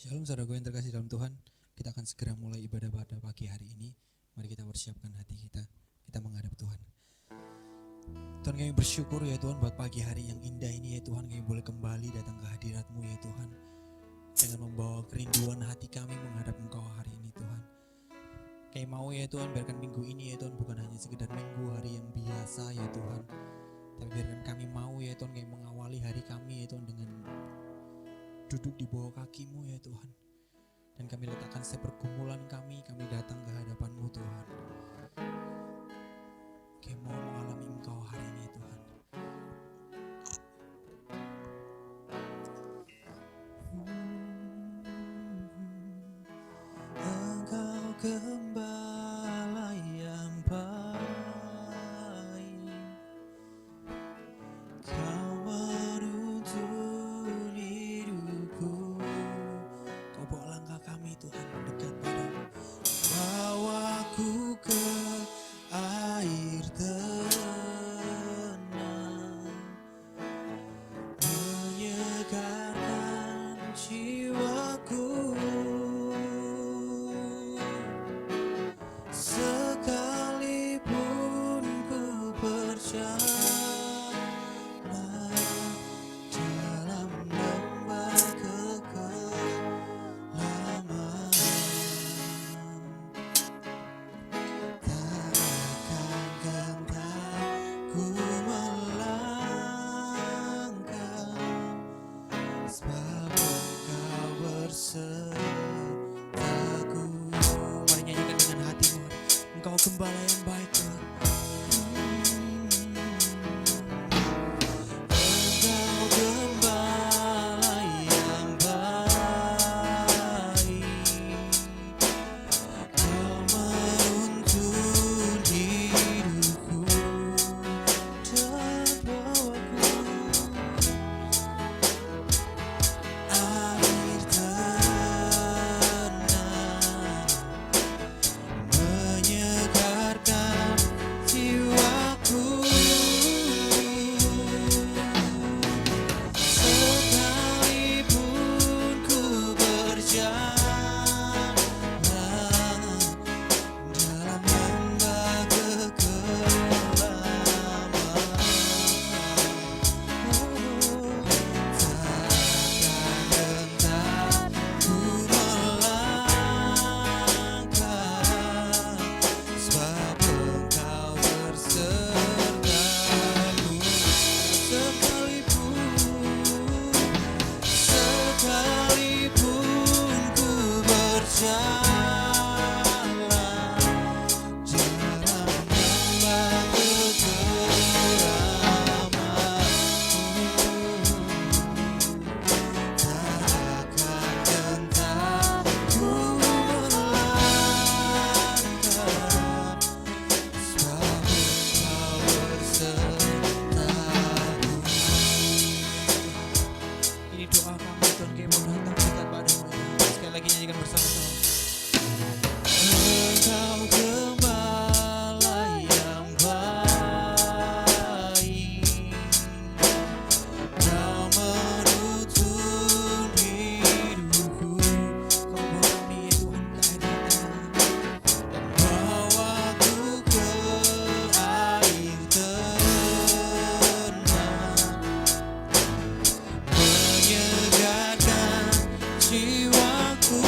Shalom saudaraku yang terkasih dalam Tuhan. Kita akan segera mulai ibadah pada pagi hari ini. Mari kita persiapkan hati kita. Kita menghadap Tuhan. Tuhan, kami bersyukur ya Tuhan buat pagi hari yang indah ini ya Tuhan. Kami boleh kembali datang ke hadirat-Mu ya Tuhan, dengan membawa kerinduan hati kami menghadap Engkau hari ini Tuhan. Kami mau ya Tuhan, biarkan minggu ini ya Tuhan bukan hanya sekedar minggu hari yang biasa ya Tuhan, tapi biarkan kami mau ya Tuhan, kami mengawali hari kami ya Tuhan dengan duduk di bawah kaki-Mu ya Tuhan. Dan kami letakkan setiap pergumulan kami datang ke hadapan-Mu Tuhan. Kami mau mengalami Engkau hari ini Tuhan. Engkau gembala yang baik, Kau menuntun hidupku. Kau bawa langkah kami Tuhan mendekat padamu. Bawaku ke air tenang, menyegarkan jiwaku. Sekalipun ku berjalan dalam lembah kekelaman, takkan gentar ku melangkah, sebab Engkau bersertaku. Mari nyanyikan dengan hatimu. Engkau gembala yang baik Tuhan. Engkau gembala yang baik, Kau menuntun hidupku dan bawaku air tenang, menyegarkan jiwaku. Sekalipun ku berjalan dalam lembah kekelaman, takkan gentar ku melangkah, sebab Engkau bersertaku. Sekalipun ku berjalan dalam lembah kekelaman, takkan gentar ku melangkah, sebab Engkau bersertaku. Ini doa kami Tuhan, kami mau datang dekat padamu Tuhan. Sekali lagi nyanyikan bersama-sama. Engkau gembala yang baik, Kau menuntun hidupku. Kau bawa kami ya Tuhan ke air tenang, dan bawaku ke air tenang, menyegarkan jiwaku.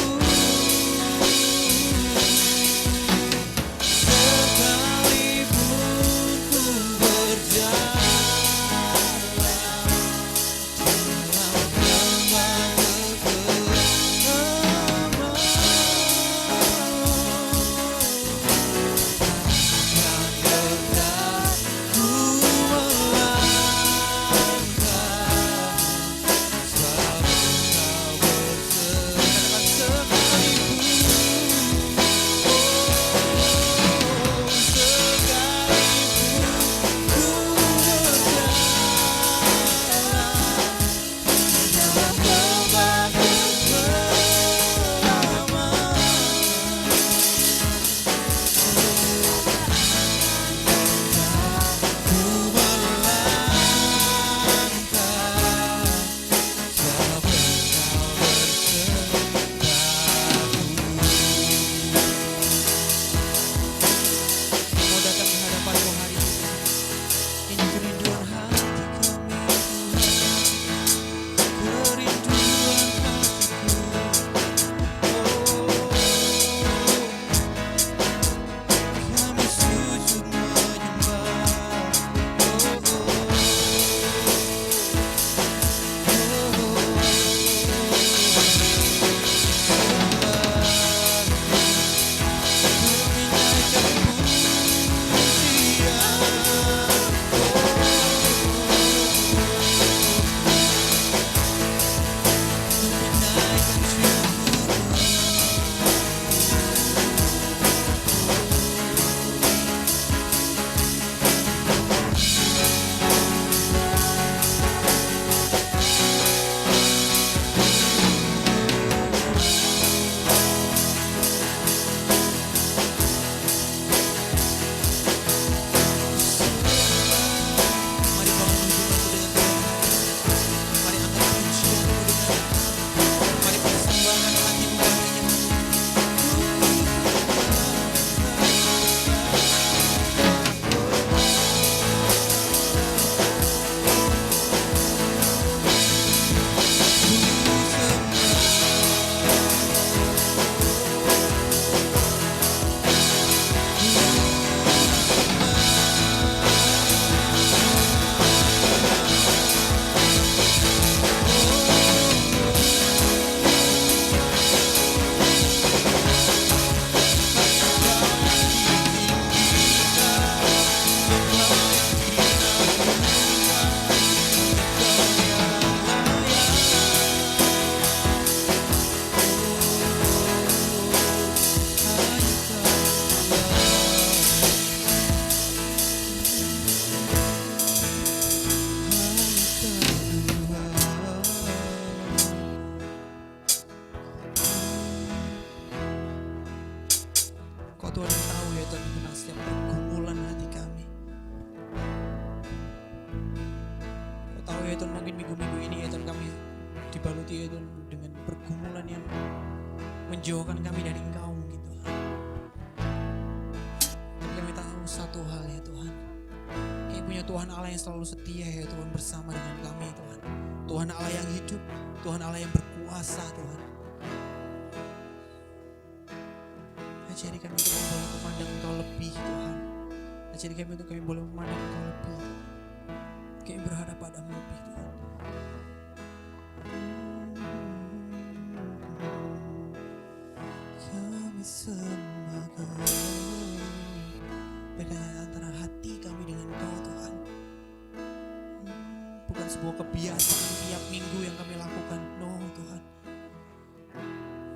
Tuhan yang tahu ya Tuhan mengenal setiap pergumulan hati kami. Kau tahu ya Tuhan mungkin minggu-minggu ini ya Tuhan kami dibaluti ya Tuhan dengan pergumulan yang menjauhkan kami dari Engkau mungkin Tuhan. Tapi kami tahu satu hal ya Tuhan, kami punya Tuhan Allah yang selalu setia ya Tuhan bersama dengan kami Tuhan. Tuhan Allah yang hidup, Tuhan Allah yang berkuasa Tuhan. Ajari kami untuk boleh memandang Engkau lebih Tuhan. Ajari kami untuk kami boleh memandang Engkau lebih. Kami berharap padamu lebih Tuhan. Kami sembah Kau. Bedanya antara hati kami dengan Kau Tuhan. Bukan sebuah kebiasaan tiap minggu yang kami lakukan. No Tuhan.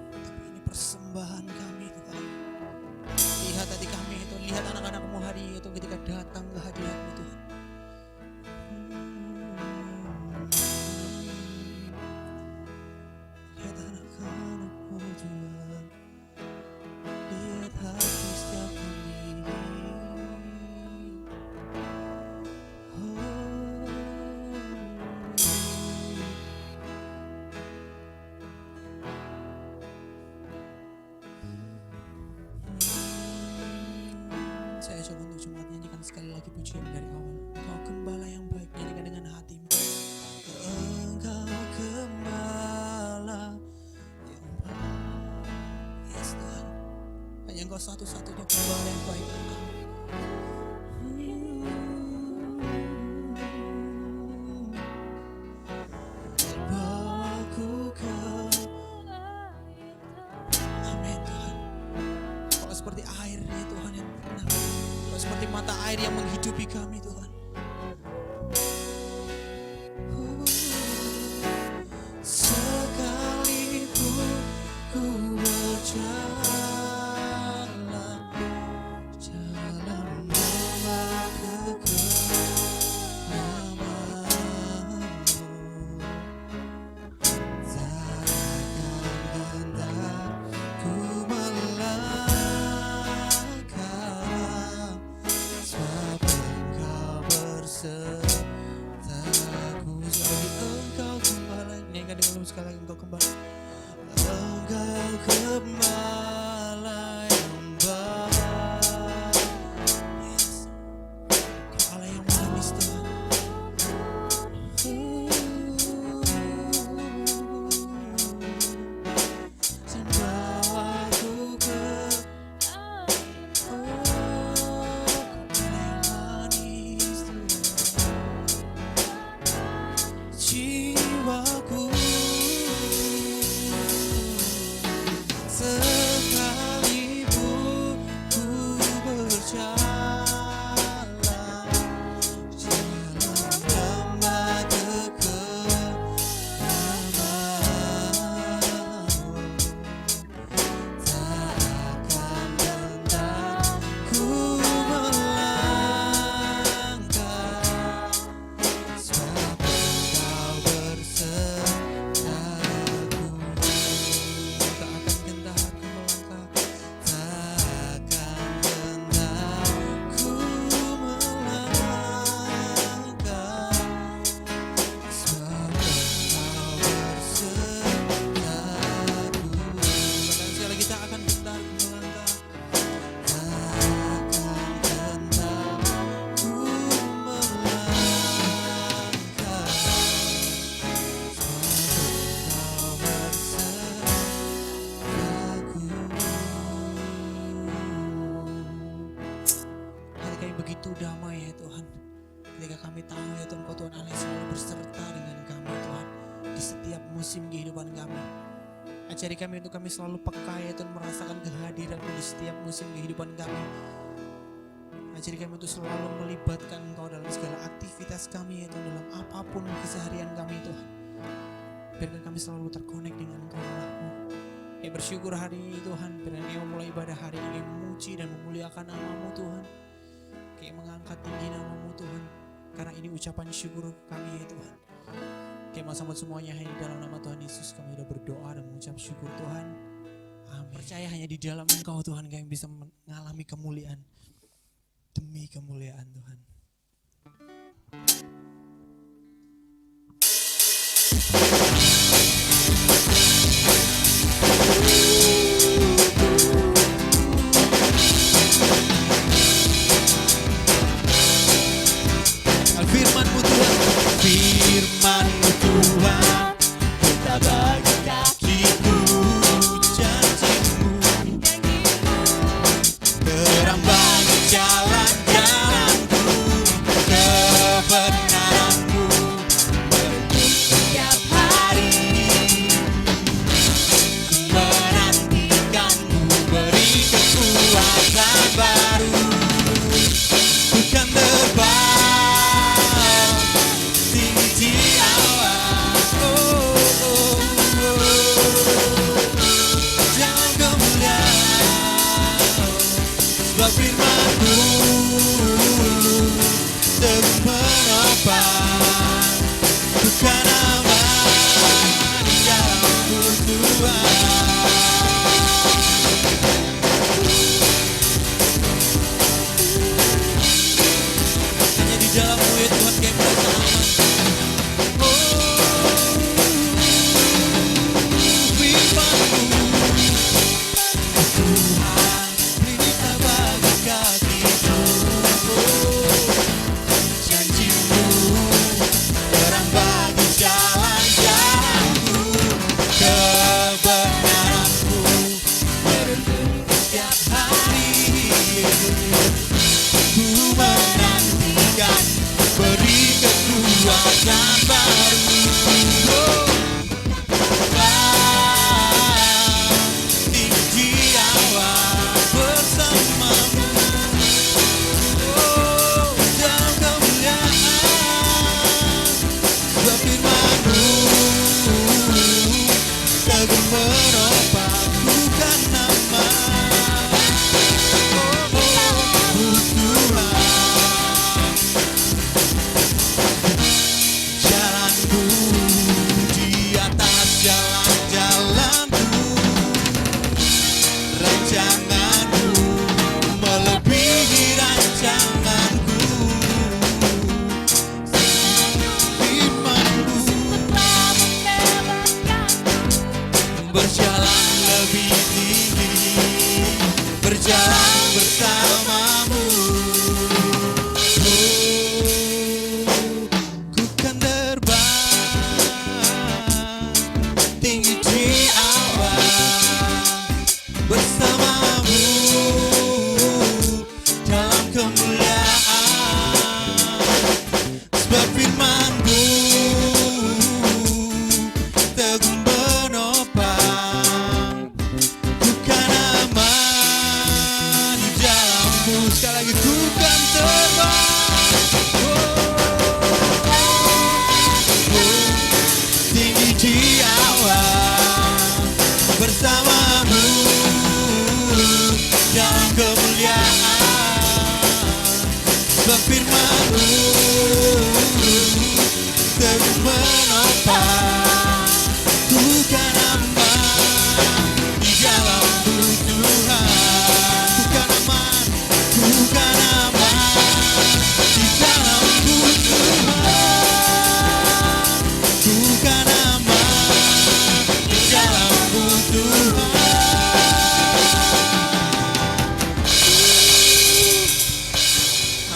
Tapi ini persembahan kami Tuhan. Lihat hati kami itu, lihat anak-anakmu hari itu ketika datang ke hadirat-Mu Tuhan. Lihat anak-anakmu Tuhan, lihat hati setiap kami. Saya coba untuk jemaat nyanyikan sekali lagi pujian dari awal. Engkau gembala yang baik, nyanyikan dengan hatimu. Engkau gembala yang baik. Yes Tuhan, hanya Engkau satu-satunya gembala yang baik Engkau. Bawaku Kau. Amin Tuhan. Kau seperti air ya Tuhan yang pernah, Kau seperti mata air yang menghidupi kami Tuhan. Sekalipun ku berjalan jalan membuat kekelamanmu, takkan gendakku melangkah, sebab Engkau bersertaku. Sebagai Engkau gembala, nyanyikan dengan sekali lagi, Engkau gembala. Engkau gembala yang baik. Yes. Kau Allah yang manis Tuhan. Bawaku ke Kau yang manis Tuhan. Jiwaku sekalipun ku berjalan jalan lembah kekelamanmu, takkan gendakku melangkah, sebab Engkau bersertaku. Takkan gendakku melangkah, takkan gendakku melangkah, sebab Engkau bersertaku. Katakan sekali lagi, tak akan gendakku melangkah, takkan gendakku melangkah, Engkau bersertaku. Hati kami begitu damai ya Tuhan, ketika kami tahu ya Tuhan, Kau Tuhan Allah yang selalu berserta dengan kami Tuhan di setiap musim kehidupan kami. Ajari kami untuk kami selalu peka ya Tuhan, merasakan kehadiran-Mu di setiap musim kehidupan kami. Ajari kami untuk selalu melibatkan Engkau dalam segala aktivitas kami ya Tuhan, dalam apapun keseharian kami Tuhan. Biarkan kami selalu terkonek dengan Engkau Allahku. Kami bersyukur hari ini Tuhan, biarkan kami memulai ibadah hari ini memuji dan memuliakan nama-Mu Tuhan. Kami mengangkat tinggi nama-Mu Tuhan, karena ini ucapan syukur kami ya Tuhan. Kami mau sambut semuanya hanya dalam nama Tuhan Yesus kami sudah berdoa dan mengucap syukur Tuhan. Amin. percaya hanya di dalam Engkau Tuhan kami bisa mengalami kemuliaan demi kemuliaan Tuhan. Firman-Mu Tuhan, firman-Mu Tuhan, kita bagi kakiku, janji-Mu, terang bagi jalan-jalanku, kebenaran-Mu menuntun setiap hari. Menantikan-Mu beri kekuatan baru, bukan terbang tinggi di awan, jangan kemuliaan, sebab firman-Mu teguh menopang, bukan aman di dalam-Mu Tuhan. Hanya di dalam-Mu ya Tuhan kami merasa aman. Firman-Mu Tuhan, pelita bagi kakiku, janji-Mu terang bagi jalan-jalanku, kebenaran-Mu menuntun setiap hari. Ku menantikan beri kekuatan baru, tinggi awan bersama-Mu, dalam kemuliaan, sebab firman-Mu teguh menopang, bukan aman. Jalanku di atas jalan-jalanku, rancangan-Mu melebihi rancanganku, firman-Mu berjalan lebih tinggi, berjalan bersama-Mu. Ku kan terbang tinggi di awan bersama-Mu dalam kemuliaan, sebab firman-Mu teguh menopang, bukan aman di dalam-Mu. Sekali lagi, ku kan terbang tinggi di awan bersama-Mu dalam kemuliaan, sebab firman-Mu teguh menopang, bukan aman di dalam-Mu Tuhan, bukan aman di dalam-Mu Tuhan, bukan aman di dalam-Mu Tuhan.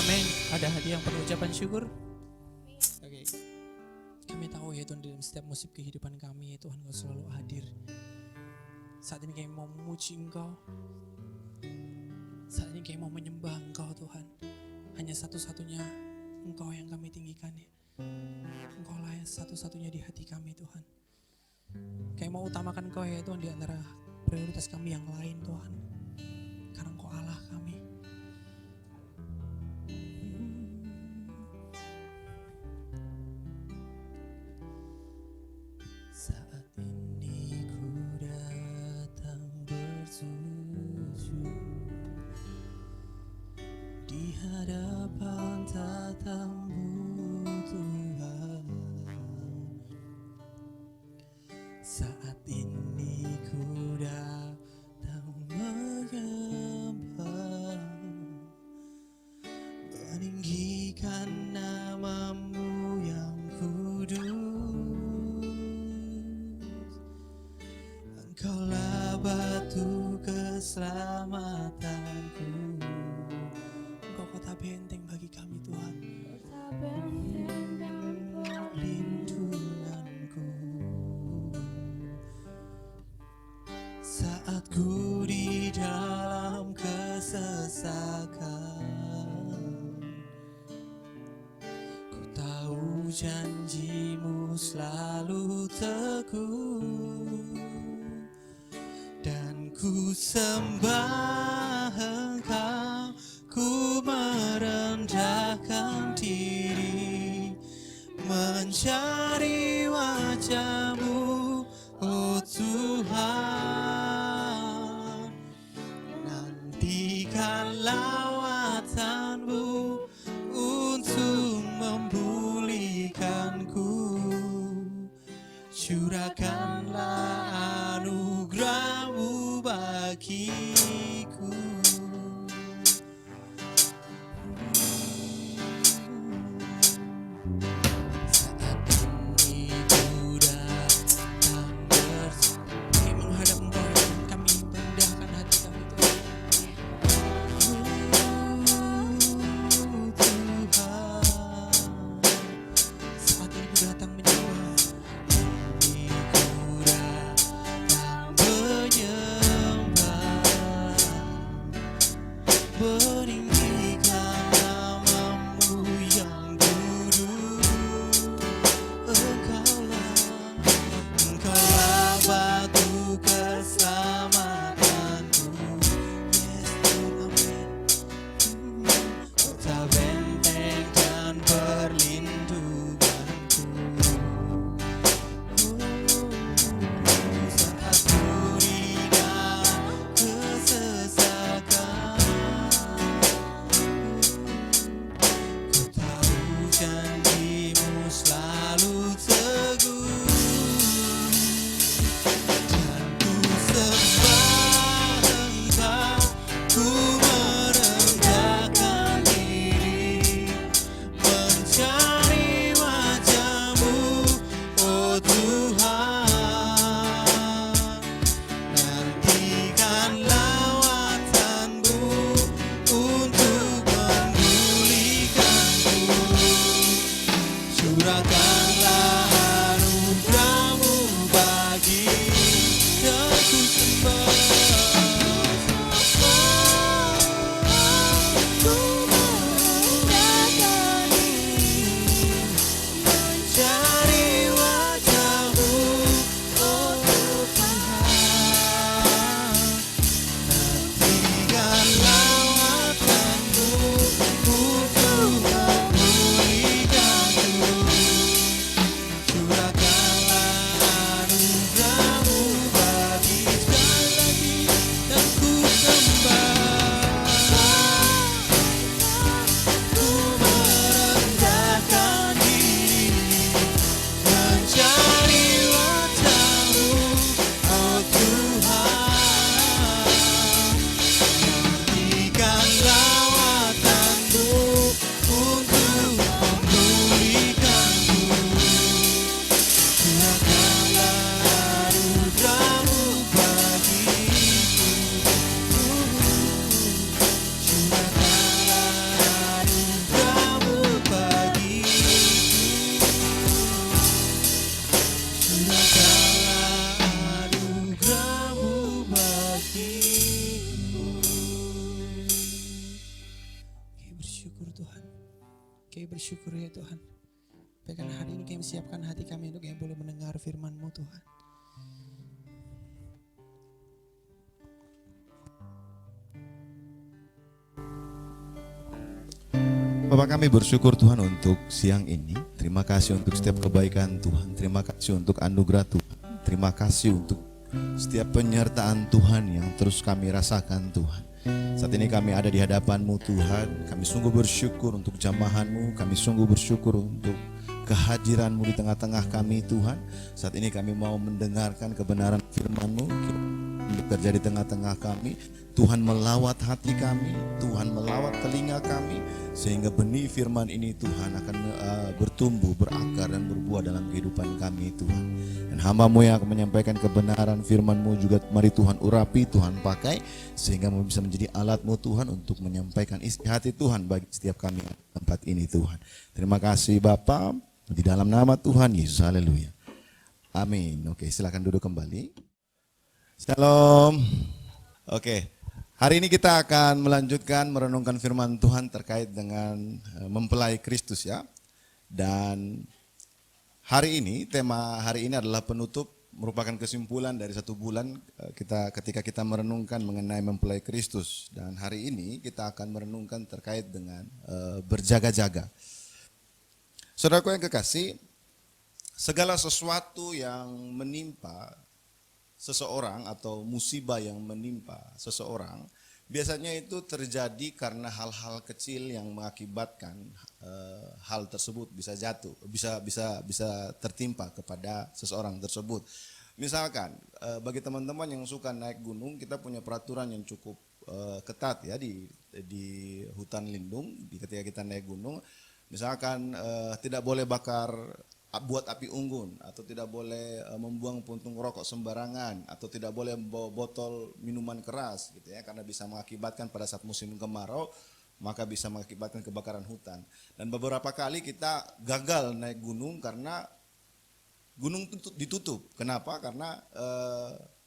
Amin. Ada hati yang penuh ucapan syukur. Oke. Kami tahu ya Tuhan, dalam setiap musib kehidupan kami ya Tuhan, Engkau selalu hadir. Saat ini kami mau memuji Engkau, saat ini kami mau menyembah Engkau Tuhan. Hanya satu-satunya Engkau yang kami tinggikan ya. Engkau lah yang satu-satunya di hati kami Tuhan. Kami mau utamakan Engkau ya Tuhan di antara prioritas kami yang lain Tuhan, karena Engkau Allah kami. Saat ini ku datang bersujud di hadapan tatamu Tuhan. Saat ini ku datang keselamatanku. Engkau kota benteng bagi kami Tuhan, lindunganku. Saat ku di dalam kesesakan, ku tahu janjimu selalu teguh, dan ku sembah Engkau, ku merendahkan diri, mencari wajah-Mu, oh Tuhan. Nantikan lawatanmu untuk memulihkanku, curahkanlah anugerah-Mu bagiku. Saat ini ku datang kami menghadap Engkau dan kami merendahkan hati kami Tuhan. Tuhan, saat ini ku datang menyembah. Ini ku datang menyembah, meninggikan nama-Mu yang kudus. Engkaulah batu keselamatanku. Yes, Tuhan, amin. Kota benteng dan perlindunganku. Saat ku di dalam kesesakan, ku tahu janji-Mu selalu teguh, dan ku sembah Engkau, ku merendahkan diri, mencari wajah-Mu, oh Tuhan. Nantikan lawatan-Mu untuk memulihkanku, curahkanlah anugerah-Mu bagiku. Ku sembah, ku merendahkan diri, mencari wajah-Mu, oh Tuhan. Nantikan lawatan-Mu untuk memulihkanku, curahkanlah anugerah-Mu bagiku. Sekali lagi dan ku sembah, ku merendahkan diri, mencari wajah-Mu, oh Tuhan. Nantikan lawatan-Mu untuk memulihkanku, curahkanlah anugerah-Mu bagiku. Curahkanlah anugerah-Mu bagiku. Curahkanlah anugerah-Mu bagiku. Kami bersyukur Tuhan, kami bersyukur ya Tuhan. Bahkan hari ini kami siapkan hati kami untuk yang boleh mendengar firman-Mu Tuhan. Bapak, kami bersyukur Tuhan untuk siang ini. Terima kasih untuk setiap kebaikan Tuhan. Terima kasih untuk anugerah Tuhan. Terima kasih untuk setiap penyertaan Tuhan yang terus kami rasakan Tuhan. Saat ini kami ada di hadapan-Mu Tuhan. Kami sungguh bersyukur untuk jamahan-Mu. Kami sungguh bersyukur untuk kehadiran-Mu di tengah-tengah kami Tuhan. Saat ini kami mau mendengarkan kebenaran firman-Mu. bekerja di tengah-tengah kami. Tuhan melawat hati kami, Tuhan melawat telinga kami, sehingga benih firman ini Tuhan akan bertumbuh, berakar dan berbuah dalam kehidupan kami Tuhan. Dan hamba-Mu yang akan menyampaikan kebenaran firman-Mu juga mari Tuhan urapi, Tuhan pakai, sehingga bisa menjadi alat-Mu Tuhan untuk menyampaikan isi hati Tuhan bagi setiap kami di tempat ini Tuhan. Terima kasih Bapa, di dalam nama Tuhan Yesus, haleluya. Amin. Oke, silakan duduk kembali. Shalom. Oke, hari ini kita akan melanjutkan merenungkan firman Tuhan terkait dengan mempelai Kristus ya. Dan hari ini, tema hari ini adalah penutup, merupakan kesimpulan dari 1 bulan ketika kita merenungkan mengenai mempelai Kristus. Dan hari ini kita akan merenungkan terkait dengan berjaga-jaga. Saudaraku yang kekasih, segala sesuatu yang menimpa seseorang atau musibah yang menimpa seseorang biasanya itu terjadi karena hal-hal kecil yang mengakibatkan hal tersebut bisa jatuh, bisa tertimpa kepada seseorang tersebut. Misalkan bagi teman-teman yang suka naik gunung, kita punya peraturan yang cukup ketat ya di hutan lindung ketika kita naik gunung. Misalkan tidak boleh buat api unggun, atau tidak boleh membuang puntung rokok sembarangan, atau tidak boleh membawa botol minuman keras gitu ya, karena bisa mengakibatkan pada saat musim kemarau maka bisa mengakibatkan kebakaran hutan. Dan beberapa kali kita gagal naik gunung karena gunung ditutup. Kenapa? Karena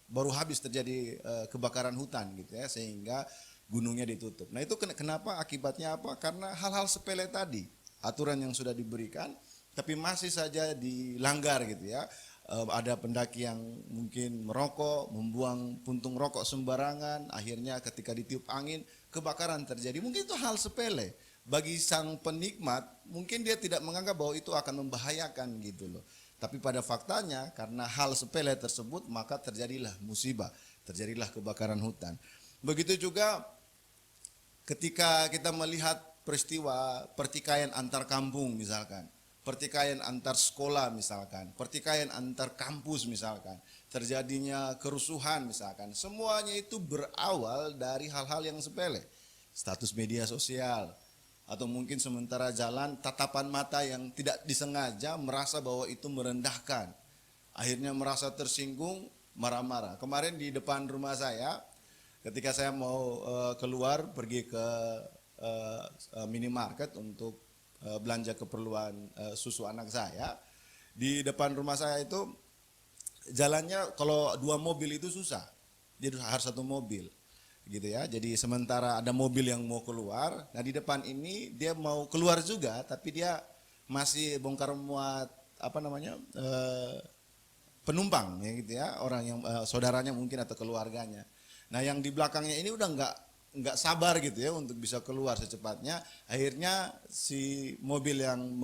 baru habis terjadi kebakaran hutan gitu ya, sehingga gunungnya ditutup. Nah itu kenapa, akibatnya apa? Karena hal-hal sepele tadi, aturan yang sudah diberikan tapi masih saja dilanggar gitu ya. Ada pendaki yang mungkin merokok, membuang puntung rokok sembarangan, akhirnya ketika ditiup angin kebakaran terjadi. Mungkin itu hal sepele, bagi sang penikmat mungkin dia tidak menganggap bahwa itu akan membahayakan gitu loh. Tapi pada faktanya karena hal sepele tersebut maka terjadilah musibah, terjadilah kebakaran hutan. Begitu juga ketika kita melihat peristiwa pertikaian antar kampung misalkan, pertikaian antar sekolah misalkan, pertikaian antar kampus misalkan, terjadinya kerusuhan misalkan, semuanya itu berawal dari hal-hal yang sepele. Status media sosial, atau mungkin sementara jalan tatapan mata yang tidak disengaja merasa bahwa itu merendahkan. Akhirnya merasa tersinggung, marah-marah. Kemarin di depan rumah saya, ketika saya mau keluar pergi ke minimarket untuk belanja keperluan susu anak saya, di depan rumah saya itu jalannya kalau 2 mobil itu susah, jadi harus 1 mobil gitu ya. Jadi sementara ada mobil yang mau keluar, nah di depan ini dia mau keluar juga tapi dia masih bongkar muat penumpang ya gitu ya, orang yang saudaranya mungkin atau keluarganya. Nah yang di belakangnya ini udah nggak sabar gitu ya untuk bisa keluar secepatnya. Akhirnya si mobil yang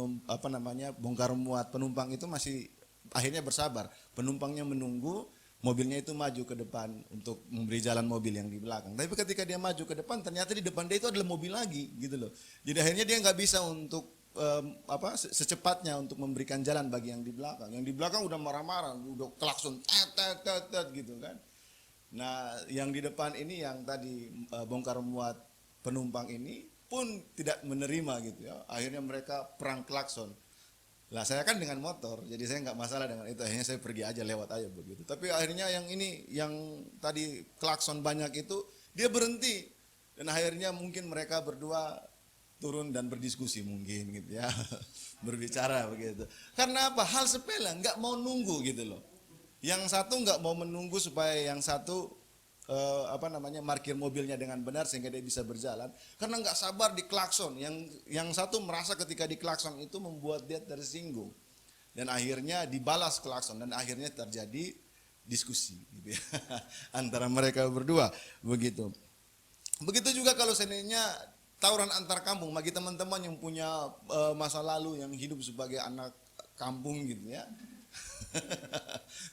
bongkar muat penumpang itu masih akhirnya bersabar. Penumpangnya menunggu, mobilnya itu maju ke depan untuk memberi jalan mobil yang di belakang. Tapi ketika dia maju ke depan, ternyata di depan dia itu adalah mobil lagi gitu loh. Jadi akhirnya dia nggak bisa untuk secepatnya untuk memberikan jalan bagi yang di belakang. Yang di belakang udah marah-marah, udah klakson tet gitu kan. Nah yang di depan ini yang tadi bongkar muat penumpang ini pun tidak menerima gitu ya. Akhirnya mereka perang klakson. Lah saya kan dengan motor, jadi saya nggak masalah dengan itu. Akhirnya saya pergi aja, lewat aja begitu. Tapi akhirnya yang ini, yang tadi klakson banyak itu, dia berhenti. Dan akhirnya mungkin mereka berdua turun dan berdiskusi mungkin gitu ya. Berbicara begitu. Karena apa? Hal sepele, nggak mau nunggu gitu loh. Yang satu nggak mau menunggu supaya yang satu markir mobilnya dengan benar sehingga dia bisa berjalan, karena nggak sabar diklakson. Yang satu merasa ketika diklakson itu membuat dia tersinggung dan akhirnya dibalas klakson dan akhirnya terjadi diskusi gitu ya, antara mereka berdua begitu. Begitu juga kalau seandainya tawuran antar kampung, bagi teman-teman yang punya masa lalu yang hidup sebagai anak kampung gitu ya.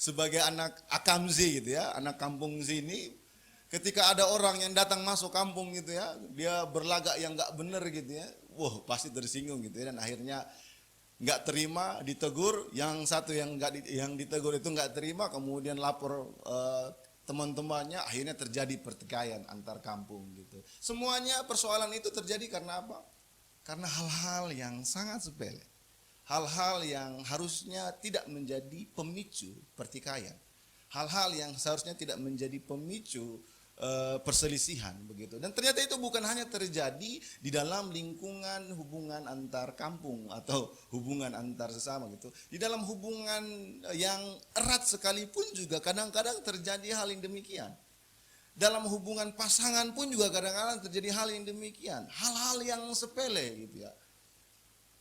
Sebagai anak akamzi gitu ya, anak kampung sini, ketika ada orang yang datang masuk kampung gitu ya, dia berlagak yang nggak bener gitu ya, wah pasti tersinggung gitu ya, dan akhirnya nggak terima, ditegur. Yang satu yang ditegur itu nggak terima, kemudian lapor teman-temannya, akhirnya terjadi pertikaian antar kampung gitu. Semuanya persoalan itu terjadi karena apa? Karena hal-hal yang sangat sepele. Hal-hal yang harusnya tidak menjadi pemicu pertikaian. Hal-hal yang seharusnya tidak menjadi pemicu perselisihan begitu. Dan ternyata itu bukan hanya terjadi di dalam lingkungan hubungan antar kampung atau hubungan antar sesama gitu. Di dalam hubungan yang erat sekalipun juga kadang-kadang terjadi hal yang demikian. Dalam hubungan pasangan pun juga kadang-kadang terjadi hal yang demikian. Hal-hal yang sepele gitu ya.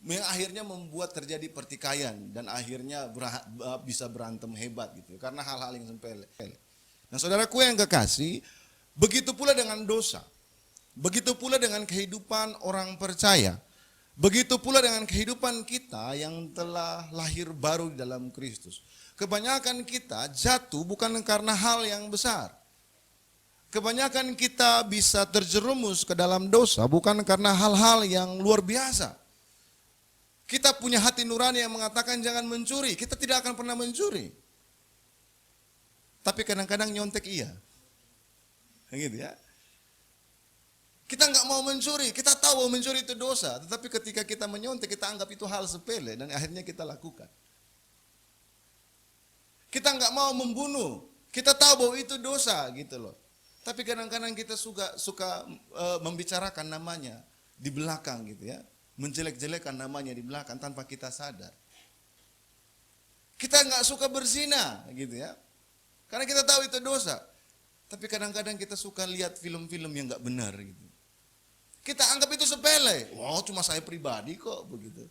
Yang akhirnya membuat terjadi pertikaian dan akhirnya bisa berantem hebat gitu. Karena hal-hal yang sepele. Nah saudaraku yang kekasih, begitu pula dengan dosa, begitu pula dengan kehidupan orang percaya, begitu pula dengan kehidupan kita yang telah lahir baru di dalam Kristus. Kebanyakan kita jatuh bukan karena hal yang besar. Kebanyakan kita bisa terjerumus ke dalam dosa bukan karena hal-hal yang luar biasa. Kita punya hati nurani yang mengatakan jangan mencuri, kita tidak akan pernah mencuri. Tapi kadang-kadang nyontek iya. Gitu ya. Kita nggak mau mencuri, kita tahu bahwa mencuri itu dosa, tetapi ketika kita menyontek kita anggap itu hal sepele dan akhirnya kita lakukan. Kita nggak mau membunuh, kita tahu bahwa itu dosa gitu loh. Tapi kadang-kadang kita suka membicarakan namanya di belakang gitu ya, menjelek-jelekan namanya di belakang tanpa kita sadar. Kita nggak suka berzina gitu ya, karena kita tahu itu dosa. Tapi kadang-kadang kita suka lihat film-film yang nggak benar gitu. Kita anggap itu sepele. Wow, cuma saya pribadi kok begitu.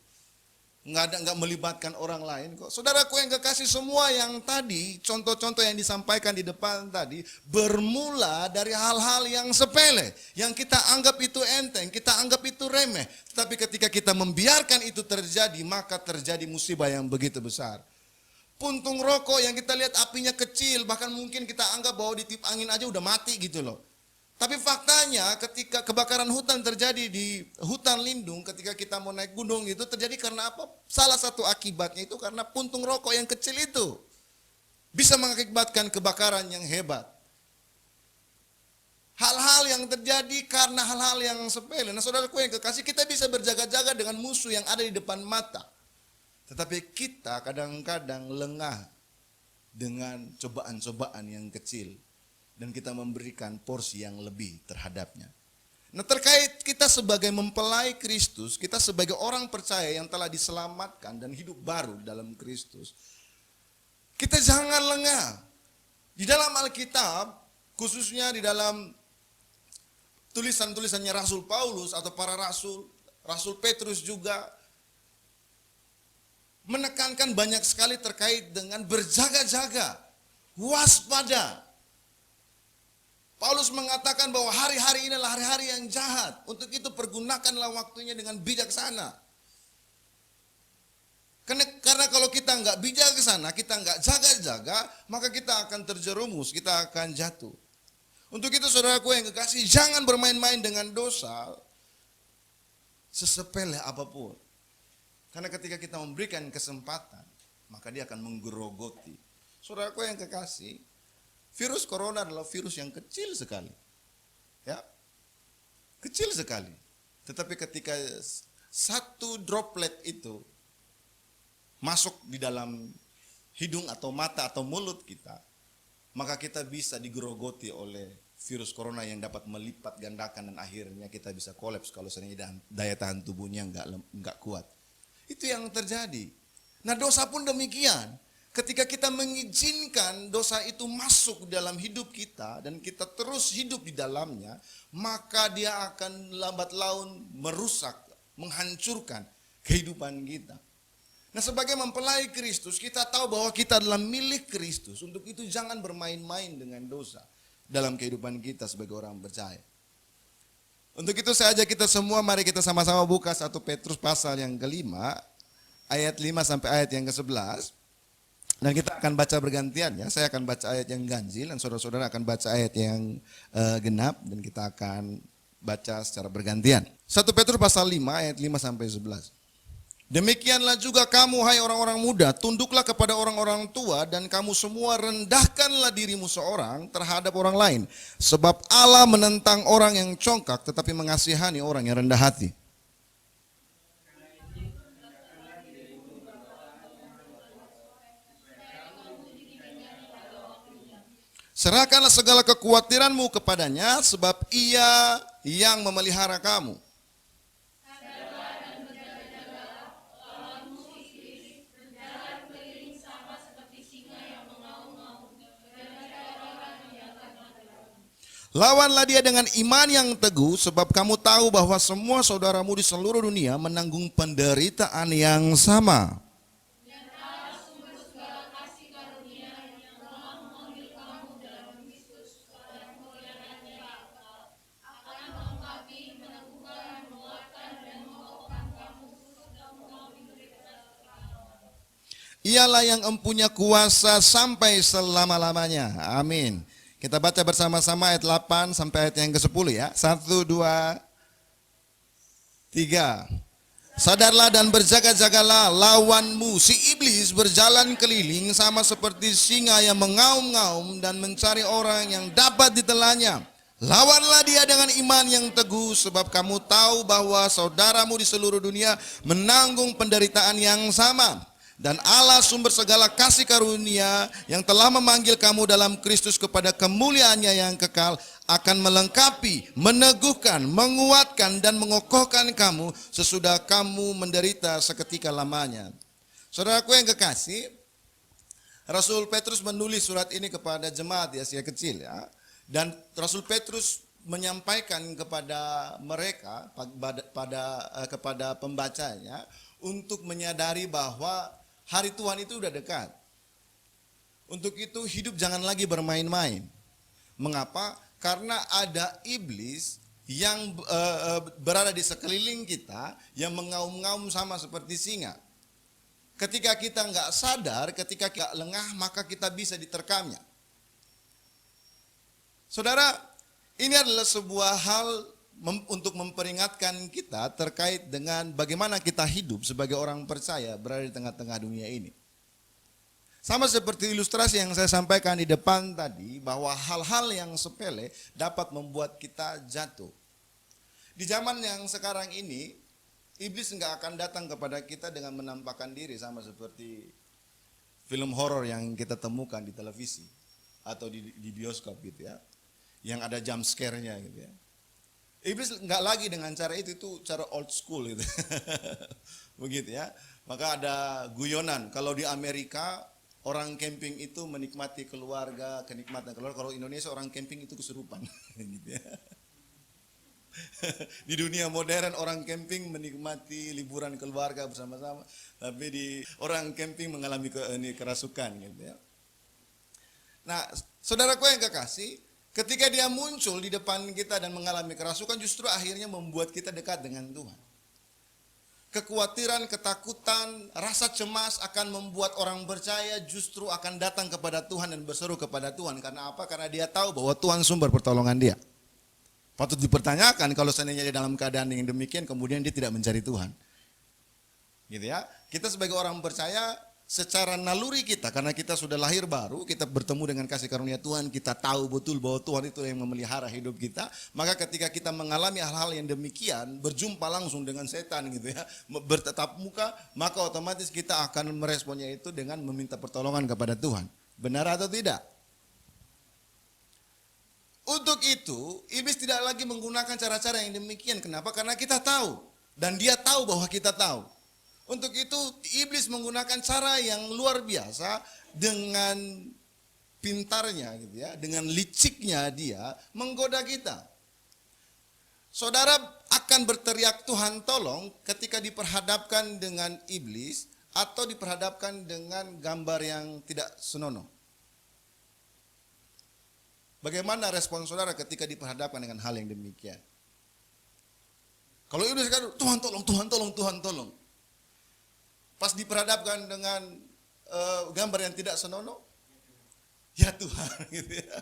Nggak melibatkan orang lain kok. Saudaraku yang kekasih, semua yang tadi, contoh-contoh yang disampaikan di depan tadi, bermula dari hal-hal yang sepele. Yang kita anggap itu enteng, kita anggap itu remeh. Tapi ketika kita membiarkan itu terjadi, maka terjadi musibah yang begitu besar. Puntung rokok yang kita lihat apinya kecil, bahkan mungkin kita anggap bahwa ditiup angin aja udah mati gitu loh. Tapi faktanya ketika kebakaran hutan terjadi di hutan lindung, ketika kita mau naik gunung itu terjadi karena apa? Salah satu akibatnya itu karena puntung rokok yang kecil itu bisa mengakibatkan kebakaran yang hebat. Hal-hal yang terjadi karena hal-hal yang sepele. Nah saudaraku yang kekasih, kita bisa berjaga-jaga dengan musuh yang ada di depan mata. Tetapi kita kadang-kadang lengah dengan cobaan-cobaan yang kecil. Dan kita memberikan porsi yang lebih terhadapnya. Nah terkait kita sebagai mempelai Kristus, kita sebagai orang percaya yang telah diselamatkan dan hidup baru dalam Kristus. Kita jangan lengah. Di dalam Alkitab, khususnya di dalam tulisan-tulisannya Rasul Paulus atau para rasul, Rasul Petrus juga, menekankan banyak sekali terkait dengan berjaga-jaga, waspada. Paulus mengatakan bahwa hari-hari ini adalah hari-hari yang jahat. Untuk itu pergunakanlah waktunya dengan bijaksana. Karena kalau kita nggak bijaksana, kita nggak jaga-jaga, maka kita akan terjerumus, kita akan jatuh. Untuk itu saudaraku yang kekasih, jangan bermain-main dengan dosa sesepele apapun. Karena ketika kita memberikan kesempatan, maka dia akan menggerogoti. Saudaraku yang kekasih, virus corona adalah virus yang kecil sekali. Ya. Kecil sekali. Tetapi ketika satu droplet itu masuk di dalam hidung atau mata atau mulut kita, maka kita bisa digerogoti oleh virus corona yang dapat melipat gandakan dan akhirnya kita bisa kolaps kalau seandainya daya tahan tubuhnya enggak kuat. Itu yang terjadi. Nah dosa pun demikian. Ketika kita mengizinkan dosa itu masuk dalam hidup kita dan kita terus hidup di dalamnya, maka dia akan lambat laun merusak, menghancurkan kehidupan kita. Nah sebagai mempelai Kristus, kita tahu bahwa kita adalah milik Kristus. Untuk itu jangan bermain-main dengan dosa dalam kehidupan kita sebagai orang percaya. Untuk itu saya ajak kita semua, mari kita sama-sama buka 1 Petrus pasal yang kelima, ayat 5 sampai ayat yang ke-11. Dan kita akan baca bergantian ya, saya akan baca ayat yang ganjil dan saudara-saudara akan baca ayat yang genap dan kita akan baca secara bergantian. 1 Petrus pasal 5 ayat 5 sampai 11. Demikianlah juga kamu, hai orang-orang muda, tunduklah kepada orang-orang tua, dan kamu semua rendahkanlah dirimu seorang terhadap orang lain. Sebab Allah menentang orang yang congkak, tetapi mengasihani orang yang rendah hati. Serahkanlah segala kekhawatiranmu kepadanya, sebab Ia yang memelihara kamu. Lawanlah dia dengan iman yang teguh, sebab kamu tahu bahwa semua saudaramu di seluruh dunia menanggung penderitaan yang sama. Ialah yang empunya kuasa sampai selama-lamanya. Amin. Kita baca bersama-sama ayat 8 sampai ayat yang ke-10 ya. 1, 2, 3. Sadarlah dan berjaga-jagalah, lawanmu si iblis berjalan keliling sama seperti singa yang mengaum-ngaum dan mencari orang yang dapat ditelannya. Lawanlah dia dengan iman yang teguh, sebab kamu tahu bahwa saudaramu di seluruh dunia menanggung penderitaan yang sama. Dan Allah sumber segala kasih karunia yang telah memanggil kamu dalam Kristus kepada kemuliaannya yang kekal akan melengkapi, meneguhkan, menguatkan dan mengokohkan kamu sesudah kamu menderita seketika lamanya. Saudaraku yang kekasih, Rasul Petrus menulis surat ini kepada jemaat di Asia Kecil ya. Dan Rasul Petrus menyampaikan kepada mereka, kepada pembacanya untuk menyadari bahwa hari Tuhan itu udah dekat. Untuk itu hidup jangan lagi bermain-main. Mengapa? Karena ada iblis yang berada di sekeliling kita yang mengaum-ngaum sama seperti singa. Ketika kita nggak sadar, ketika kita lengah, maka kita bisa diterkamnya. Saudara, ini adalah sebuah hal untuk memperingatkan kita terkait dengan bagaimana kita hidup sebagai orang percaya berada di tengah-tengah dunia ini. Sama seperti ilustrasi yang saya sampaikan di depan tadi, bahwa hal-hal yang sepele dapat membuat kita jatuh. Di zaman yang sekarang ini, iblis nggak akan datang kepada kita dengan menampakkan diri sama seperti film horor yang kita temukan di televisi atau di bioskop gitu ya, yang ada jump scare-nya gitu ya. Iblis nggak lagi dengan cara itu cara old school gitu. Begitu ya. Maka ada guyonan. Kalau di Amerika orang camping itu menikmati keluarga, kenikmatan keluarga. Kalau Indonesia orang camping itu kesurupan. Gitu ya. Di dunia modern orang camping menikmati liburan keluarga bersama-sama. Tapi di orang camping mengalami kerasukan gitu ya. Nah, saudaraku yang kekasih, ketika dia muncul di depan kita dan mengalami kerasukan, justru akhirnya membuat kita dekat dengan Tuhan. Kekhawatiran, ketakutan, rasa cemas akan membuat orang percaya justru akan datang kepada Tuhan dan berseru kepada Tuhan. Karena apa? Karena dia tahu bahwa Tuhan sumber pertolongan dia. Patut dipertanyakan kalau seandainya dia dalam keadaan yang demikian, kemudian dia tidak mencari Tuhan. Gitu ya. Kita sebagai orang percaya, secara naluri kita, karena kita sudah lahir baru, kita bertemu dengan kasih karunia Tuhan, kita tahu betul bahwa Tuhan itu yang memelihara hidup kita. Maka ketika kita mengalami hal-hal yang demikian, berjumpa langsung dengan setan gitu ya, bertatap muka, maka otomatis kita akan meresponnya itu dengan meminta pertolongan kepada Tuhan. Benar atau tidak? Untuk itu, iblis tidak lagi menggunakan cara-cara yang demikian. Kenapa? Karena kita tahu, dan dia tahu bahwa kita tahu. Untuk itu iblis menggunakan cara yang luar biasa dengan pintarnya gitu ya, dengan liciknya dia menggoda kita. Saudara akan berteriak Tuhan tolong ketika diperhadapkan dengan iblis atau diperhadapkan dengan gambar yang tidak senonoh. Bagaimana respon saudara ketika diperhadapkan dengan hal yang demikian? Kalau iblis kata Tuhan tolong, Tuhan tolong, Tuhan tolong. Pas diperhadapkan dengan gambar yang tidak senonoh, ya Tuhan gitu ya.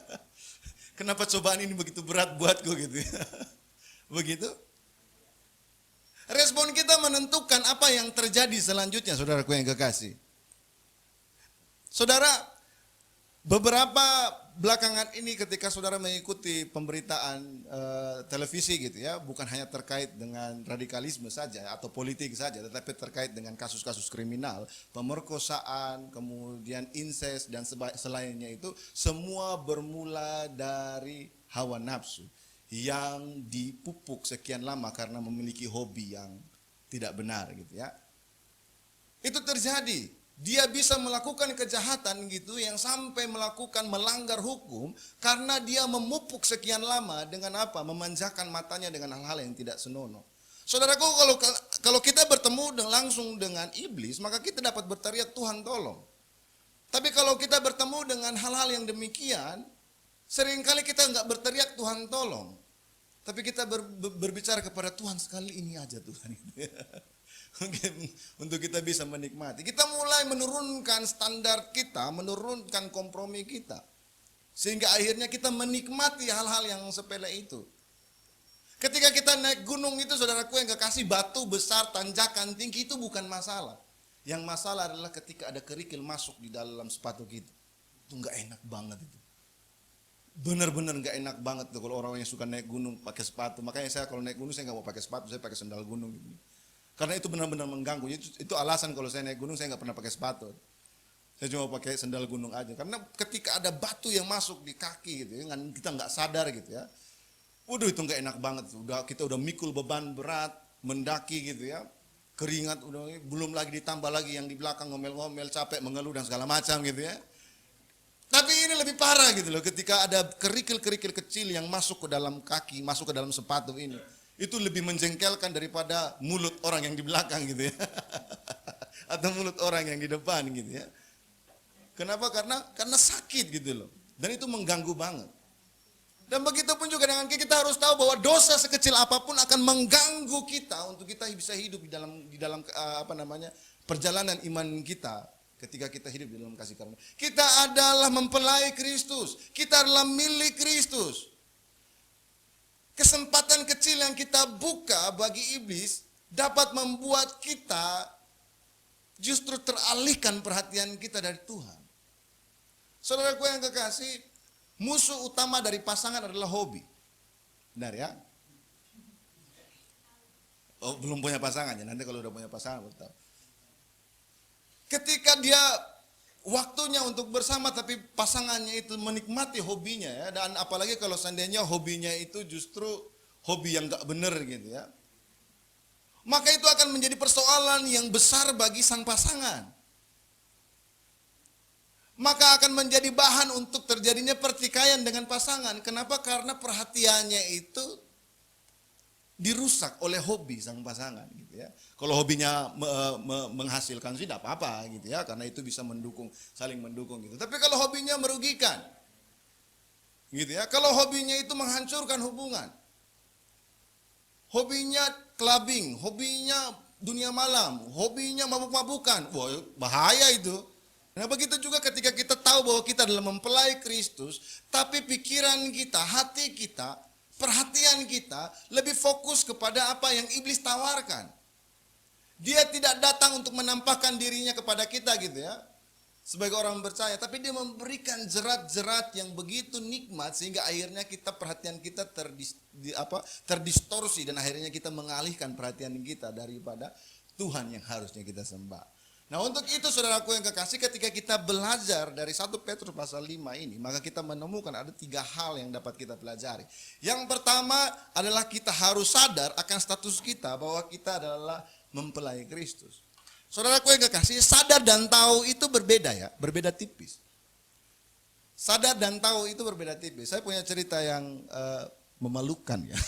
Kenapa cobaan ini begitu berat buatku gitu ya. Begitu. Respon kita menentukan apa yang terjadi selanjutnya, saudaraku yang kekasih. Saudara, beberapa belakangan ini ketika saudara mengikuti pemberitaan televisi gitu ya, bukan hanya terkait dengan radikalisme saja atau politik saja, tetapi terkait dengan kasus-kasus kriminal, pemerkosaan, kemudian incest dan selainnya itu semua bermula dari hawa nafsu yang dipupuk sekian lama karena memiliki hobi yang tidak benar gitu ya. Itu terjadi. Dia bisa melakukan kejahatan gitu yang sampai melakukan melanggar hukum karena dia memupuk sekian lama dengan apa? Memanjakan matanya dengan hal-hal yang tidak senonoh. Saudaraku, kalau kita bertemu langsung dengan iblis, maka kita dapat berteriak Tuhan tolong. Tapi kalau kita bertemu dengan hal-hal yang demikian, seringkali kita nggak berteriak Tuhan tolong. Tapi kita berbicara kepada Tuhan, sekali ini aja Tuhan. Untuk kita bisa menikmati. Kita mulai menurunkan standar kita, menurunkan kompromi kita. Sehingga akhirnya kita menikmati hal-hal yang sepele itu. Ketika kita naik gunung itu, saudaraku yang kekasih, batu besar, tanjakan tinggi itu bukan masalah. Yang masalah adalah ketika ada kerikil masuk di dalam sepatu kita. Itu nggak enak banget itu. Benar-benar nggak enak banget tuh kalau orang yang suka naik gunung pakai sepatu. Makanya saya kalau naik gunung saya nggak mau pakai sepatu, saya pakai sandal gunung gitu. Karena itu benar-benar mengganggu. Itu alasan kalau saya naik gunung saya nggak pernah pakai sepatu. Saya cuma pakai sandal gunung aja. Karena ketika ada batu yang masuk di kaki gitu ya, kita nggak sadar gitu ya. Waduh itu nggak enak banget. Kita udah mikul beban berat, mendaki gitu ya. Keringat udah, belum lagi ditambah lagi yang di belakang ngomel-ngomel, capek, mengeluh dan segala macam gitu ya. Tapi ini lebih parah gitu loh, ketika ada kerikil-kerikil kecil yang masuk ke dalam kaki, masuk ke dalam sepatu ini. Itu lebih menjengkelkan daripada mulut orang yang di belakang gitu ya. Atau mulut orang yang di depan gitu ya. Kenapa? Karena sakit gitu loh. Dan itu mengganggu banget. Dan begitu pun juga dengan kita harus tahu bahwa dosa sekecil apapun akan mengganggu kita untuk kita bisa hidup di dalam perjalanan iman kita. Ketika kita hidup di dalam kasih karunia. Kita adalah mempelai Kristus. Kita adalah milik Kristus. Kesempatan kecil yang kita buka bagi iblis dapat membuat kita justru teralihkan perhatian kita dari Tuhan. Saudaraku yang kekasih, musuh utama dari pasangan adalah hobi. Benar ya? Oh, belum punya pasangan ya, nanti kalau udah punya pasangan baru tahu. Ketika dia waktunya untuk bersama tapi pasangannya itu menikmati hobinya ya, dan apalagi kalau seandainya hobinya itu justru hobi yang gak benar gitu ya, maka itu akan menjadi persoalan yang besar bagi sang pasangan. Maka akan menjadi bahan untuk terjadinya pertikaian dengan pasangan. Kenapa? Karena perhatiannya itu dirusak oleh hobi sang pasangan gitu ya. Kalau hobinya menghasilkan sih tidak apa-apa gitu ya, karena itu bisa saling mendukung gitu. Tapi kalau hobinya merugikan gitu ya, kalau hobinya itu menghancurkan hubungan, hobinya clubbing, hobinya dunia malam, hobinya mabuk-mabukan, wah bahaya itu. Nah begitu juga ketika kita tahu bahwa kita adalah mempelai Kristus, tapi pikiran kita, hati kita, perhatian kita lebih fokus kepada apa yang iblis tawarkan. Dia tidak datang untuk menampakkan dirinya kepada kita gitu ya, sebagai orang percaya, tapi dia memberikan jerat-jerat yang begitu nikmat sehingga akhirnya perhatian kita terdistorsi dan akhirnya kita mengalihkan perhatian kita daripada Tuhan yang harusnya kita sembah. Nah untuk itu saudaraku yang kekasih, ketika kita belajar dari 1 Petrus pasal 5 ini, maka kita menemukan ada 3 hal yang dapat kita pelajari. Yang pertama adalah kita harus sadar akan status kita bahwa kita adalah mempelai Kristus. Saudaraku yang kekasih, sadar dan tahu itu berbeda ya, berbeda tipis. Sadar dan tahu itu berbeda tipis. Saya punya cerita yang memalukan ya,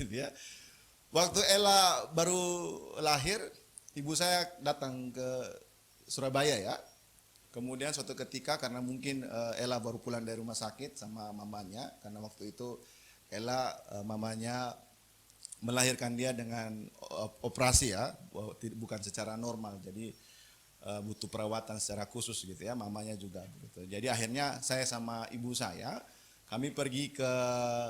gitu ya. Waktu Ella baru lahir, ibu saya datang ke Surabaya ya. Kemudian suatu ketika karena mungkin Ella baru pulang dari rumah sakit sama mamanya, karena waktu itu Ella mamanya melahirkan dia dengan operasi ya, bukan secara normal, jadi butuh perawatan secara khusus gitu ya, mamanya juga begitu. Jadi akhirnya saya sama ibu saya, kami pergi ke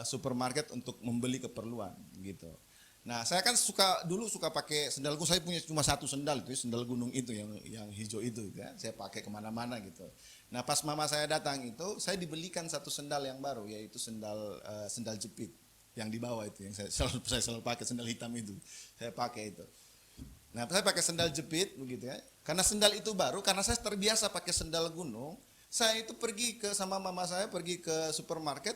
supermarket untuk membeli keperluan gitu. Nah, saya kan dulu suka pakai sendalku. Saya punya cuma satu sendal itu, sendal gunung itu yang hijau itu, ya. Saya pakai kemana-mana gitu. Nah, pas mama saya datang itu, saya dibelikan satu sendal yang baru, yaitu sendal jepit yang di bawah itu, yang saya selalu pakai, sendal hitam itu. Saya pakai itu. Nah, saya pakai sendal jepit begitu ya. Karena sendal itu baru, karena saya terbiasa pakai sendal gunung, saya itu sama mama saya pergi ke supermarket.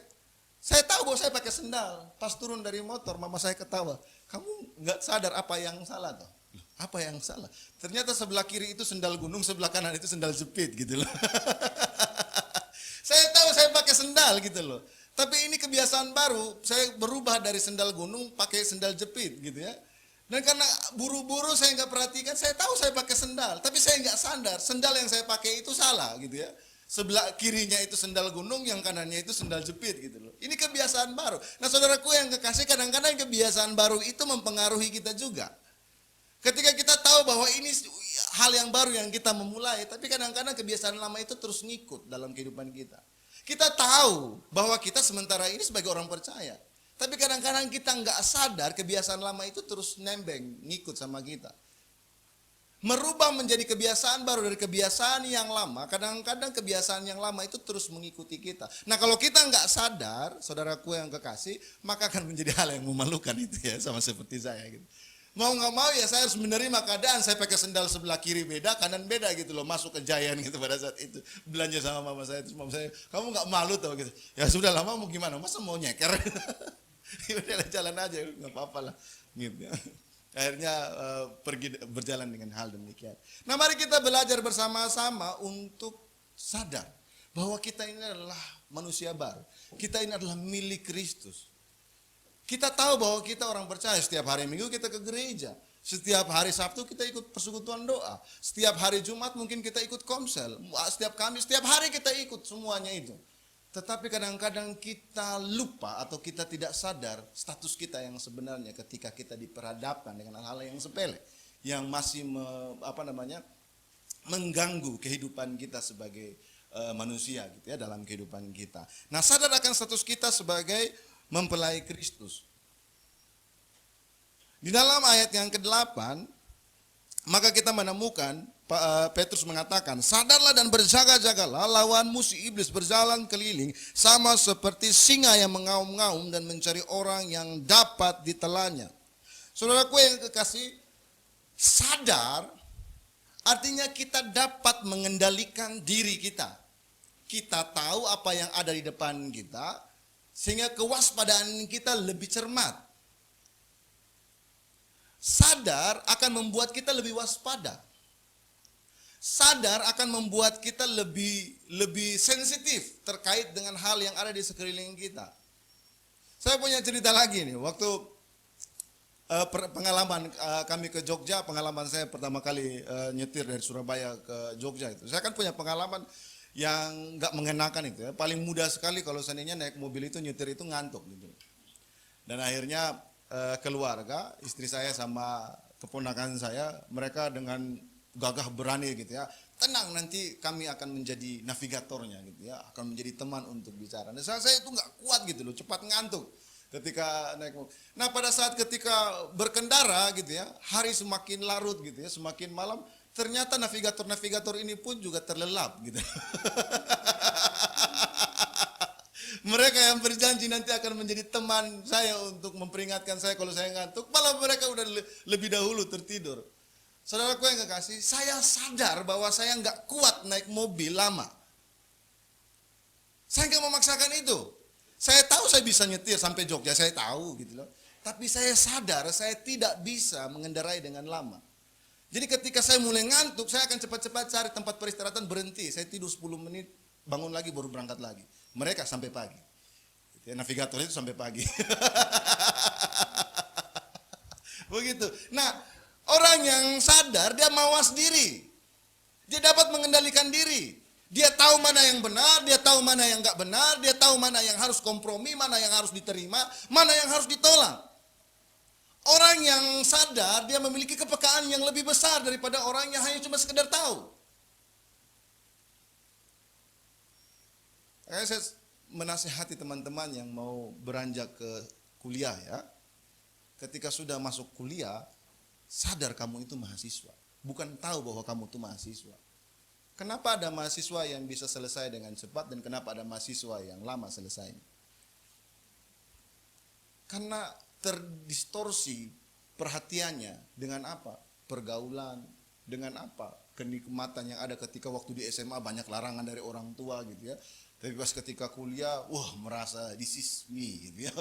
Saya tahu bahwa saya pakai sendal. Pas turun dari motor, mama saya ketawa. Kamu nggak sadar apa yang salah toh? Apa yang salah? Ternyata sebelah kiri itu sendal gunung, sebelah kanan itu sendal jepit gitu loh. Saya tahu saya pakai sendal gitu loh. Tapi ini kebiasaan baru. Saya berubah dari sendal gunung pakai sendal jepit gitu ya. Dan karena buru-buru saya nggak perhatikan, saya tahu saya pakai sendal, tapi saya nggak sadar sendal yang saya pakai itu salah gitu ya. Sebelah kirinya itu sendal gunung, yang kanannya itu sendal jepit gitu loh. Ini kebiasaan baru. Nah, saudaraku yang kekasih, kadang-kadang kebiasaan baru itu mempengaruhi kita juga. Ketika kita tahu bahwa ini hal yang baru yang kita memulai, tapi kadang-kadang kebiasaan lama itu terus ngikut dalam kehidupan kita. Kita tahu bahwa kita sementara ini sebagai orang percaya, tapi kadang-kadang kita nggak sadar kebiasaan lama itu terus nembeng, ngikut sama kita. Merubah menjadi kebiasaan baru dari kebiasaan yang lama, kadang-kadang kebiasaan yang lama itu terus mengikuti kita. Nah, kalau kita nggak sadar, saudaraku yang kekasih, maka akan menjadi hal yang memalukan itu ya, sama seperti saya gitu. Mau nggak mau ya saya harus menerima keadaan, saya pakai sendal sebelah kiri beda, kanan beda gitu loh, masuk ke Giant gitu pada saat itu. Belanja sama mama saya, terus mama saya, kamu nggak malu tau gitu. Ya sudah lama mau gimana, masa mau nyeker? Ya jalan aja, nggak apa-apa lah gitu ya. Akhirnya pergi berjalan dengan hal demikian. Nah, mari kita belajar bersama-sama untuk sadar bahwa kita ini adalah manusia baru. Kita ini adalah milik Kristus. Kita tahu bahwa kita orang percaya. Setiap hari Minggu kita ke gereja. Setiap hari Sabtu kita ikut persekutuan doa. Setiap hari Jumat mungkin kita ikut komsel. Setiap Kamis, setiap hari kita ikut semuanya itu. Tetapi kadang-kadang kita lupa atau kita tidak sadar status kita yang sebenarnya ketika kita diperhadapkan dengan hal-hal yang sepele, yang masih mengganggu kehidupan kita sebagai manusia gitu ya, dalam kehidupan kita. Nah, sadar akan status kita sebagai mempelai Kristus. Di dalam ayat yang ke-8 maka kita menemukan Petrus mengatakan, sadarlah dan berjaga-jagalah, lawanmu si iblis berjalan keliling sama seperti singa yang mengaum-ngaum dan mencari orang yang dapat ditelannya. Saudaraku yang kekasih, sadar artinya kita dapat mengendalikan diri kita. Kita tahu apa yang ada di depan kita, sehingga kewaspadaan kita lebih cermat. Sadar akan membuat kita lebih waspada. Sadar akan membuat kita lebih sensitif terkait dengan hal yang ada di sekeliling kita. Saya punya cerita lagi nih, waktu pengalaman kami ke Jogja, pengalaman saya pertama kali nyetir dari Surabaya ke Jogja itu. Saya kan punya pengalaman yang nggak mengenakan itu ya. Paling mudah sekali kalau seandainya naik mobil itu nyetir itu ngantuk gitu. Dan akhirnya keluarga, istri saya sama keponakan saya, mereka dengan gagah berani gitu ya, tenang, nanti kami akan menjadi navigatornya gitu ya, akan menjadi teman untuk bicara. Dan saya itu nggak kuat gitu loh, cepat ngantuk ketika naik mobil. Nah, pada saat ketika berkendara gitu ya, hari semakin larut gitu ya, semakin malam, ternyata navigator ini pun juga terlelap gitu. Mereka yang berjanji nanti akan menjadi teman saya untuk memperingatkan saya kalau saya ngantuk, malah mereka udah lebih dahulu tertidur. Saudaraku yang kekasih, saya sadar bahwa saya nggak kuat naik mobil lama. Saya nggak memaksakan itu. Saya tahu saya bisa nyetir sampai Jogja, saya tahu gitu loh. Tapi saya sadar saya tidak bisa mengendarai dengan lama. Jadi ketika saya mulai ngantuk, saya akan cepat-cepat cari tempat peristirahatan, berhenti. Saya tidur 10 menit, bangun lagi baru berangkat lagi. Mereka sampai pagi. Navigator itu sampai pagi. Begitu. Nah, orang yang sadar, dia mawas diri. Dia dapat mengendalikan diri. Dia tahu mana yang benar, dia tahu mana yang enggak benar, dia tahu mana yang harus kompromi, mana yang harus diterima, mana yang harus ditolak. Orang yang sadar, dia memiliki kepekaan yang lebih besar daripada orang yang hanya cuma sekedar tahu. Saya menasihati teman-teman yang mau beranjak ke kuliah ya. ketika sudah masuk kuliah, sadar kamu itu mahasiswa. Bukan tahu bahwa kamu itu mahasiswa. Kenapa ada mahasiswa yang bisa selesai dengan cepat dan kenapa ada mahasiswa yang lama selesai? Karena terdistorsi perhatiannya dengan apa? Pergaulan, dengan apa? Kenikmatan yang ada ketika waktu di SMA banyak larangan dari orang tua gitu ya. Tapi pas ketika kuliah, wah merasa this is me gitu ya.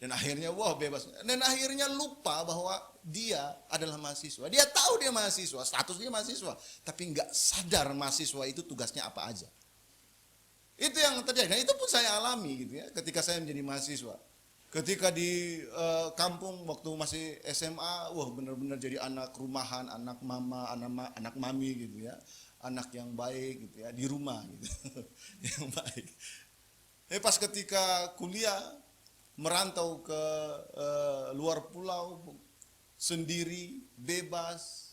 Dan akhirnya wah bebas. Dan akhirnya lupa bahwa dia adalah mahasiswa. Dia tahu dia mahasiswa, status dia mahasiswa. Tapi nggak sadar mahasiswa itu tugasnya apa aja. Itu yang terjadi. Nah itu pun saya alami gitu ya ketika saya menjadi mahasiswa. Ketika di kampung waktu masih SMA, wah benar-benar jadi anak rumahan, anak mama, anak mami gitu ya. Anak yang baik gitu ya, di rumah gitu. Yang baik. Pas ketika kuliah, merantau ke luar pulau, sendiri, bebas,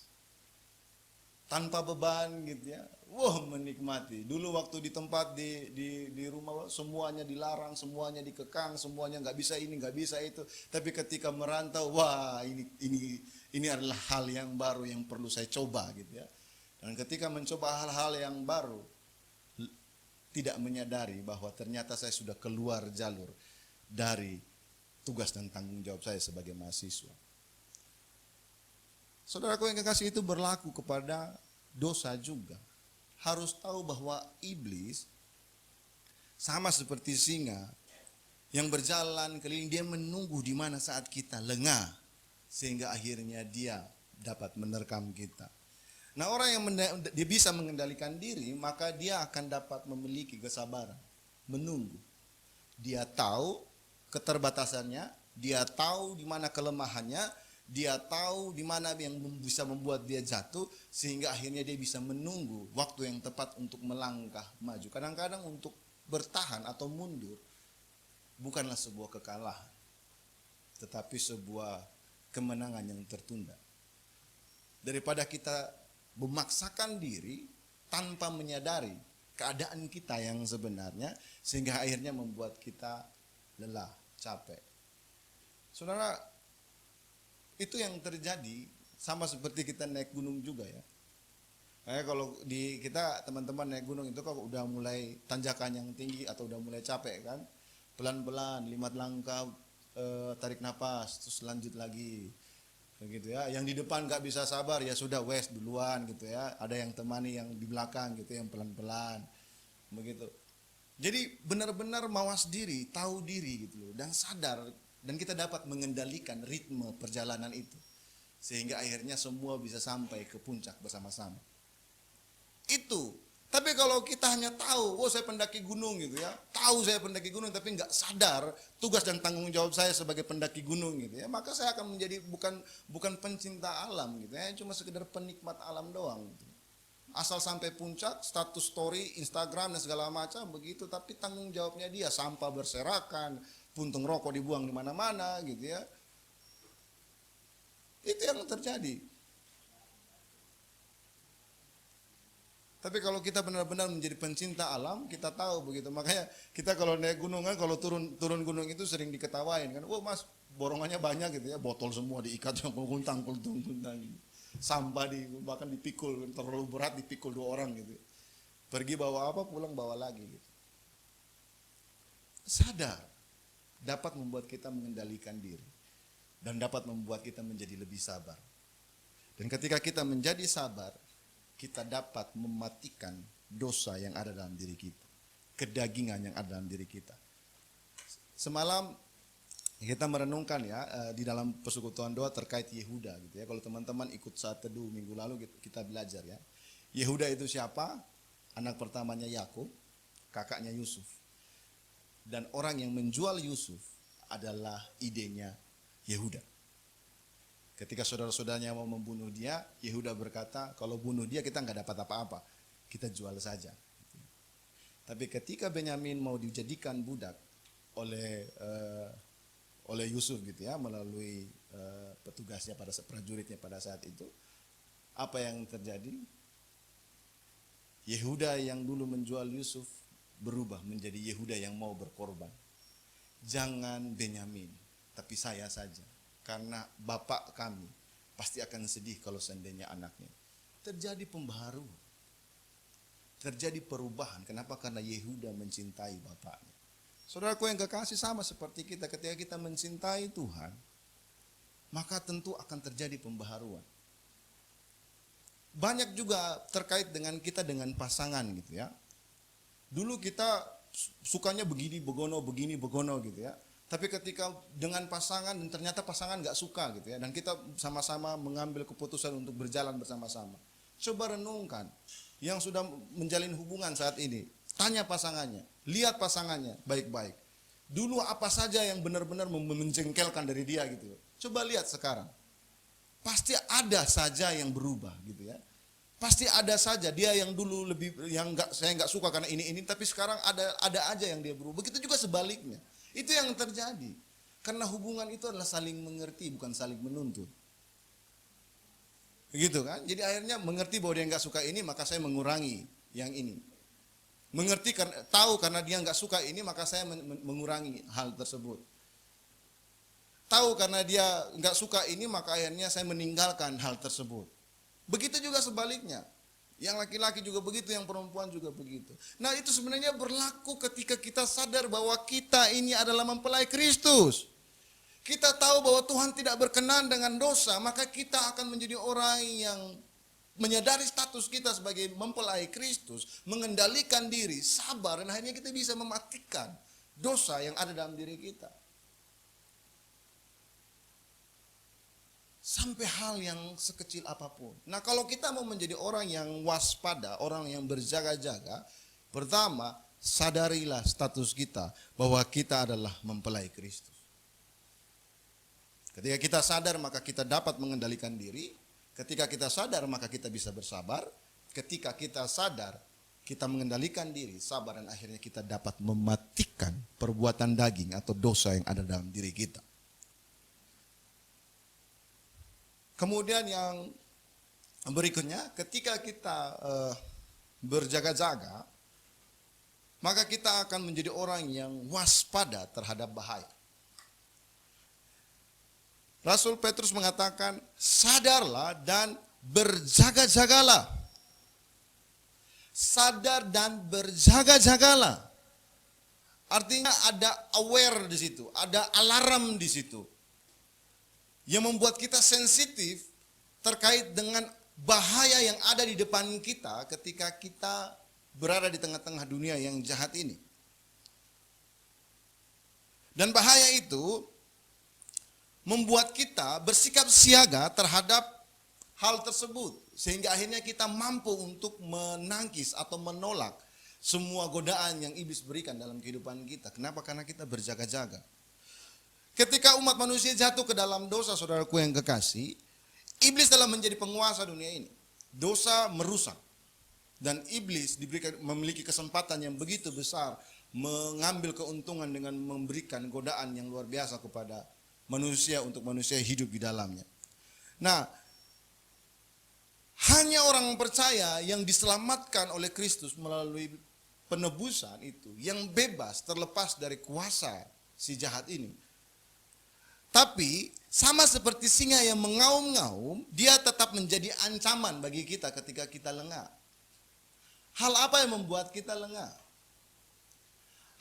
tanpa beban gitu ya. Wah menikmati. Dulu waktu di tempat di rumah semuanya dilarang, semuanya dikekang, semuanya nggak bisa ini, nggak bisa itu. Tapi ketika merantau, wah ini adalah hal yang baru yang perlu saya coba gitu ya. Dan ketika mencoba hal-hal yang baru, tidak menyadari bahwa ternyata saya sudah keluar jalur dari tugas dan tanggung jawab saya sebagai mahasiswa. Saudaraku yang kekasih, itu berlaku kepada dosa juga. Harus tahu bahwa iblis sama seperti singa yang berjalan keliling, dia menunggu di mana saat kita lengah sehingga akhirnya dia dapat menerkam kita. Nah orang yang dia bisa mengendalikan diri, maka dia akan dapat memiliki kesabaran, menunggu. Dia tahu keterbatasannya, dia tahu di mana kelemahannya, dia tahu di mana yang bisa membuat dia jatuh, sehingga akhirnya dia bisa menunggu waktu yang tepat untuk melangkah maju. Kadang-kadang untuk bertahan atau mundur bukanlah sebuah kekalahan, tetapi sebuah kemenangan yang tertunda. Daripada kita memaksakan diri tanpa menyadari keadaan kita yang sebenarnya, sehingga akhirnya membuat kita lelah, capek. Saudara, itu yang terjadi sama seperti kita naik gunung juga ya. Kalau di kita teman-teman naik gunung itu kalau udah mulai tanjakan yang tinggi atau udah mulai capek kan, pelan-pelan 5 langkah, tarik napas, terus lanjut lagi. Begitu ya, yang di depan nggak bisa sabar ya sudah wes duluan gitu ya, ada yang temani yang di belakang gitu yang pelan-pelan begitu. Jadi benar-benar mawas diri, tahu diri gitu loh, dan sadar, dan kita dapat mengendalikan ritme perjalanan itu sehingga akhirnya semua bisa sampai ke puncak bersama-sama. Itu. Tapi kalau kita hanya tahu, oh saya pendaki gunung gitu ya, tahu saya pendaki gunung tapi nggak sadar tugas dan tanggung jawab saya sebagai pendaki gunung gitu ya, maka saya akan menjadi bukan pencinta alam gitu ya, cuma sekedar penikmat alam doang gitu. Asal sampai puncak, status story, Instagram dan segala macam begitu, tapi tanggung jawabnya dia, sampah berserakan, puntung rokok dibuang di mana-mana gitu ya. Itu yang terjadi. Tapi kalau kita benar-benar menjadi pencinta alam, kita tahu begitu. Makanya kita kalau naik gunung kan, kalau turun gunung itu sering diketawain kan. Wah mas, borongannya banyak gitu ya, botol semua diikat yang kuntang. Sampah bahkan dipikul, terlalu berat dipikul 2 orang gitu. Pergi bawa apa, pulang bawa lagi gitu. Sadar, dapat membuat kita mengendalikan diri. Dan dapat membuat kita menjadi lebih sabar. Dan ketika kita menjadi sabar, kita dapat mematikan dosa yang ada dalam diri kita, kedagingan yang ada dalam diri kita. Semalam kita merenungkan ya di dalam persekutuan doa terkait Yehuda gitu ya. Kalau teman-teman ikut saat teduh minggu lalu kita belajar ya. Yehuda itu siapa? Anak pertamanya Yakub, kakaknya Yusuf. Dan orang yang menjual Yusuf adalah idenya Yehuda. Ketika saudara-saudaranya mau membunuh dia, Yehuda berkata, kalau bunuh dia kita nggak dapat apa-apa, kita jual saja. Tapi ketika Benyamin mau dijadikan budak oleh Yusuf gitu ya, melalui petugasnya prajuritnya pada saat itu, apa yang terjadi? Yehuda yang dulu menjual Yusuf berubah menjadi Yehuda yang mau berkorban. Jangan Benyamin, tapi saya saja. karena bapak kami pasti akan sedih kalau seandainya anaknya. Terjadi pembaharuan. Terjadi perubahan. Kenapa? Karena Yehuda mencintai bapaknya. Saudaraku yang kekasih, sama seperti kita, ketika kita mencintai Tuhan, maka tentu akan terjadi pembaharuan. Banyak juga terkait dengan kita dengan pasangan gitu ya. Dulu kita sukanya begini begono gitu ya. Tapi ketika dengan pasangan dan ternyata pasangan gak suka gitu ya. Dan kita sama-sama mengambil keputusan untuk berjalan bersama-sama. Coba renungkan yang sudah menjalin hubungan saat ini. Tanya pasangannya, lihat pasangannya baik-baik. Dulu apa saja yang benar-benar menjengkelkan dari dia gitu. Coba lihat sekarang. Pasti ada saja yang berubah gitu ya. Pasti ada saja dia yang dulu saya nggak suka karena ini, tapi sekarang ada aja yang dia berubah. Begitu juga sebaliknya. Itu yang terjadi. Karena hubungan itu adalah saling mengerti, bukan saling menuntut. Begitu kan? Jadi akhirnya mengerti bahwa dia nggak suka ini, maka saya mengurangi yang ini. Mengerti tahu karena dia nggak suka ini, maka saya mengurangi hal tersebut. Tahu karena dia nggak suka ini, maka akhirnya saya meninggalkan hal tersebut. Begitu juga sebaliknya. Yang laki-laki juga begitu, yang perempuan juga begitu. Nah, itu sebenarnya berlaku ketika kita sadar bahwa kita ini adalah mempelai Kristus. Kita tahu bahwa Tuhan tidak berkenan dengan dosa, maka kita akan menjadi orang yang menyadari status kita sebagai mempelai Kristus, mengendalikan diri, sabar, dan akhirnya kita bisa mematikan dosa yang ada dalam diri kita. Sampai hal yang sekecil apapun. Nah, kalau kita mau menjadi orang yang waspada, orang yang berjaga-jaga, pertama, sadarilah status kita bahwa kita adalah mempelai Kristus. Ketika kita sadar, maka kita dapat mengendalikan diri. Ketika kita sadar, maka kita bisa bersabar. Ketika kita sadar, kita mengendalikan diri, sabar, dan akhirnya kita dapat mematikan perbuatan daging atau dosa yang ada dalam diri kita. Kemudian yang berikutnya, ketika kita berjaga-jaga, maka kita akan menjadi orang yang waspada terhadap bahaya. Rasul Petrus mengatakan, sadarlah dan berjaga-jagalah. Sadar dan berjaga-jagalah. Artinya ada aware di situ, ada alarm di situ. Yang membuat kita sensitif terkait dengan bahaya yang ada di depan kita ketika kita berada di tengah-tengah dunia yang jahat ini. Dan bahaya itu membuat kita bersikap siaga terhadap hal tersebut. Sehingga akhirnya kita mampu untuk menangkis atau menolak semua godaan yang iblis berikan dalam kehidupan kita. Kenapa? Karena kita berjaga-jaga. Ketika umat manusia jatuh ke dalam dosa, saudaraku yang kekasih, iblis telah menjadi penguasa dunia ini. Dosa merusak. Dan iblis memiliki kesempatan yang begitu besar mengambil keuntungan dengan memberikan godaan yang luar biasa kepada manusia untuk manusia hidup di dalamnya. Nah, hanya orang percaya yang diselamatkan oleh Kristus melalui penebusan itu, yang bebas terlepas dari kuasa si jahat ini. Tapi sama seperti singa yang mengaum-ngaum, dia tetap menjadi ancaman bagi kita ketika kita lengah. Hal apa yang membuat kita lengah?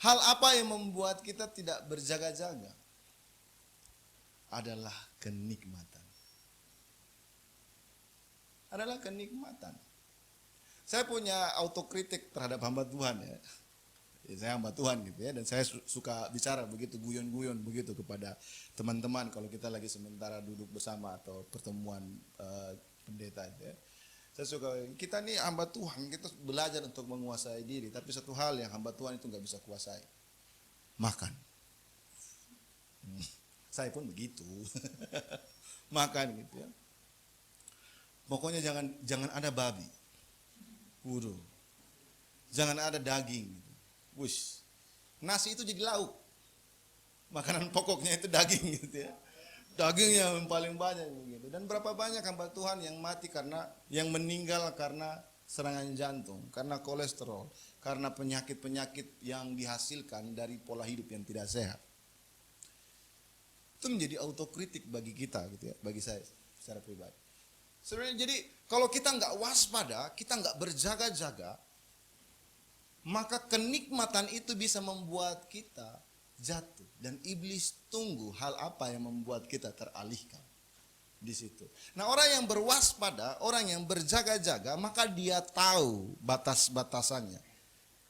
Hal apa yang membuat kita tidak berjaga-jaga? Adalah kenikmatan. Adalah kenikmatan. Saya punya autokritik terhadap hamba Tuhan ya. Saya hamba Tuhan gitu ya, dan saya suka bicara begitu, guyon-guyon begitu kepada teman-teman kalau kita lagi sementara duduk bersama atau pertemuan pendeta itu ya. Saya suka, kita nih hamba Tuhan, kita belajar untuk menguasai diri, tapi satu hal yang hamba Tuhan itu nggak bisa kuasai, makan. Saya pun begitu, makan gitu ya. Pokoknya jangan ada babi, jangan ada daging. Wush, nasi itu jadi lauk. Makanan pokoknya itu daging gitu ya. Daging yang paling banyak begitu. Dan berapa banyak hamba Tuhan yang mati yang meninggal karena serangan jantung, karena kolesterol, karena penyakit-penyakit yang dihasilkan dari pola hidup yang tidak sehat. Itu menjadi autokritik bagi kita gitu ya, bagi saya secara pribadi. Sebenarnya jadi kalau kita nggak waspada, kita nggak berjaga-jaga, maka kenikmatan itu bisa membuat kita jatuh. Dan iblis tunggu hal apa yang membuat kita teralihkan di situ. Nah, orang yang berwaspada, orang yang berjaga-jaga, maka dia tahu batas-batasannya.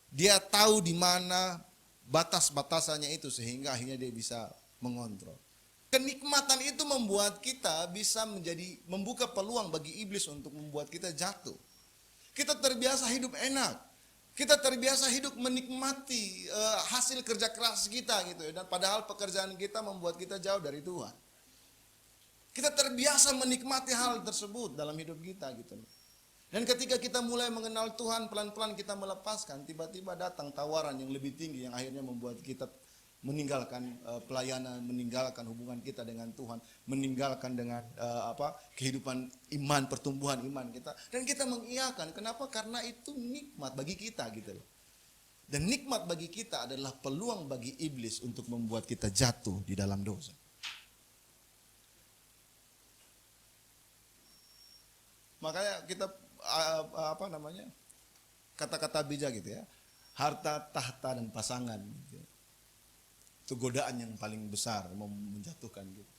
Dia tahu di mana batas-batasannya itu sehingga akhirnya dia bisa mengontrol. Kenikmatan itu membuat kita bisa membuka peluang bagi iblis untuk membuat kita jatuh. Kita terbiasa hidup enak. Kita terbiasa hidup menikmati hasil kerja keras kita gitu ya. Dan padahal pekerjaan kita membuat kita jauh dari Tuhan. Kita terbiasa menikmati hal tersebut dalam hidup kita gitu. Dan ketika kita mulai mengenal Tuhan, pelan-pelan kita melepaskan, tiba-tiba datang tawaran yang lebih tinggi yang akhirnya membuat kita meninggalkan pelayanan, meninggalkan hubungan kita dengan Tuhan, meninggalkan dengan kehidupan iman, pertumbuhan iman kita, dan kita mengiyakan. Kenapa? Karena itu nikmat bagi kita gitu loh. Dan nikmat bagi kita adalah peluang bagi iblis untuk membuat kita jatuh di dalam dosa. Makanya kita kata-kata bijak gitu ya, harta, tahta, dan pasangan gitu. Itu godaan yang paling besar menjatuhkan gitu.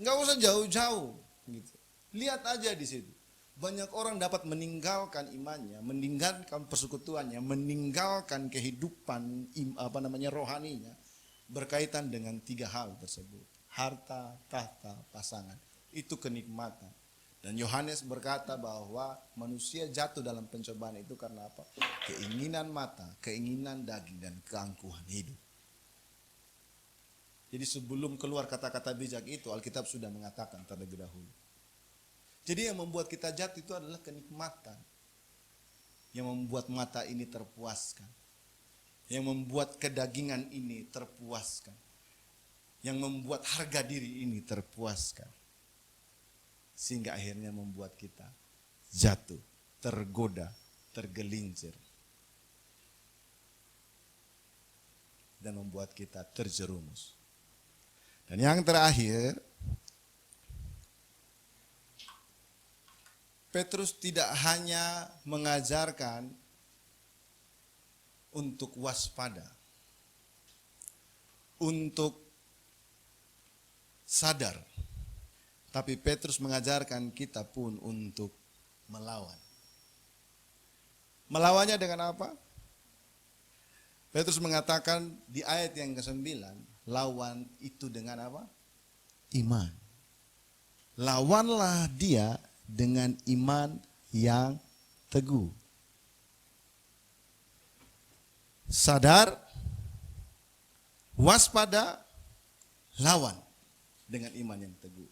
Nggak usah jauh-jauh gitu. Lihat aja di situ. Banyak orang dapat meninggalkan imannya, meninggalkan persekutuannya, meninggalkan kehidupan rohaninya berkaitan dengan 3 hal tersebut. Harta, tahta, pasangan. Itu kenikmatan. Dan Yohanes berkata bahwa manusia jatuh dalam pencobaan itu karena apa? Keinginan mata, keinginan daging, dan keangkuhan hidup. Jadi sebelum keluar kata-kata bijak itu, Alkitab sudah mengatakan terlebih dahulu. Jadi yang membuat kita jatuh itu adalah kenikmatan. Yang membuat mata ini terpuaskan. Yang membuat kedagingan ini terpuaskan. Yang membuat harga diri ini terpuaskan. Sehingga akhirnya membuat kita jatuh, tergoda, tergelincir. Dan membuat kita terjerumus. Dan yang terakhir, Petrus tidak hanya mengajarkan untuk waspada, untuk sadar, tapi Petrus mengajarkan kita pun untuk melawan. Melawannya dengan apa? Petrus mengatakan di ayat yang ke-9, lawan itu dengan apa? Iman. Lawanlah dia dengan iman yang teguh. Sadar, waspada, lawan dengan iman yang teguh.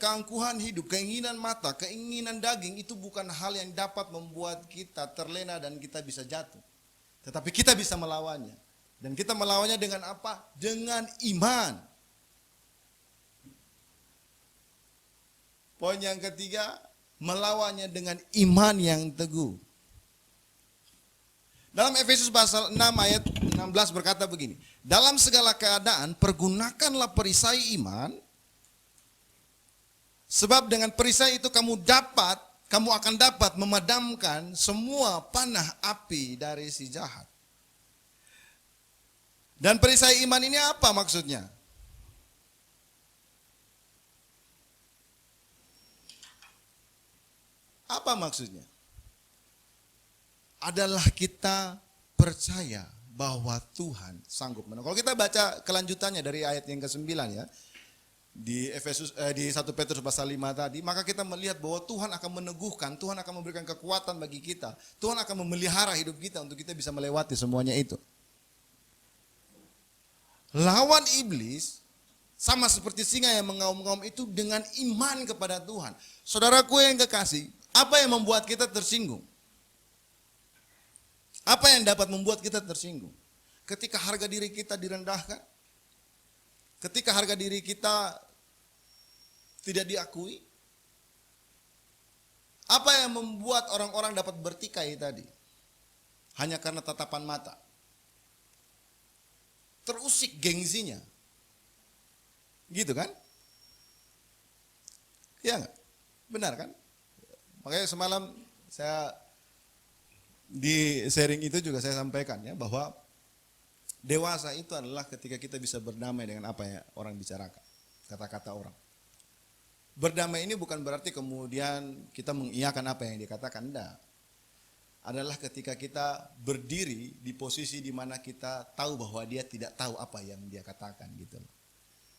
Keangkuhan hidup, keinginan mata, keinginan daging itu bukan hal yang dapat membuat kita terlena dan kita bisa jatuh. Tetapi kita bisa melawannya. Dan kita melawannya dengan apa? Dengan iman. Poin yang ketiga, melawannya dengan iman yang teguh. Dalam Efesus pasal 6 ayat 16 berkata begini, dalam segala keadaan pergunakanlah perisai iman, sebab dengan perisai itu kamu akan dapat memadamkan semua panah api dari si jahat. Dan perisai iman ini apa maksudnya? Apa maksudnya? Adalah kita percaya bahwa Tuhan sanggup menolong. Kalau kita baca kelanjutannya dari ayat yang ke-9 ya, di 1 Petrus pasal 5 tadi, maka kita melihat bahwa Tuhan akan meneguhkan, Tuhan akan memberikan kekuatan bagi kita. Tuhan akan memelihara hidup kita untuk kita bisa melewati semuanya itu. Lawan iblis sama seperti singa yang mengaum-ngaum itu dengan iman kepada Tuhan. Saudaraku yang kekasih, apa yang membuat kita tersinggung? Apa yang dapat membuat kita tersinggung? Ketika harga diri kita direndahkan, ketika harga diri kita tidak diakui, apa yang membuat orang-orang dapat bertikai tadi? Hanya karena tatapan mata. Terusik gengsinya. Gitu kan? Iya enggak? Benar kan? Makanya semalam saya di sharing itu juga saya sampaikan ya, bahwa dewasa itu adalah ketika kita bisa berdamai dengan apa yang orang bicarakan, kata-kata orang. Berdamai ini bukan berarti kemudian kita mengiyakan apa yang dikatakan, enggak. Adalah ketika kita berdiri di posisi di mana kita tahu bahwa dia tidak tahu apa yang dia katakan gitu.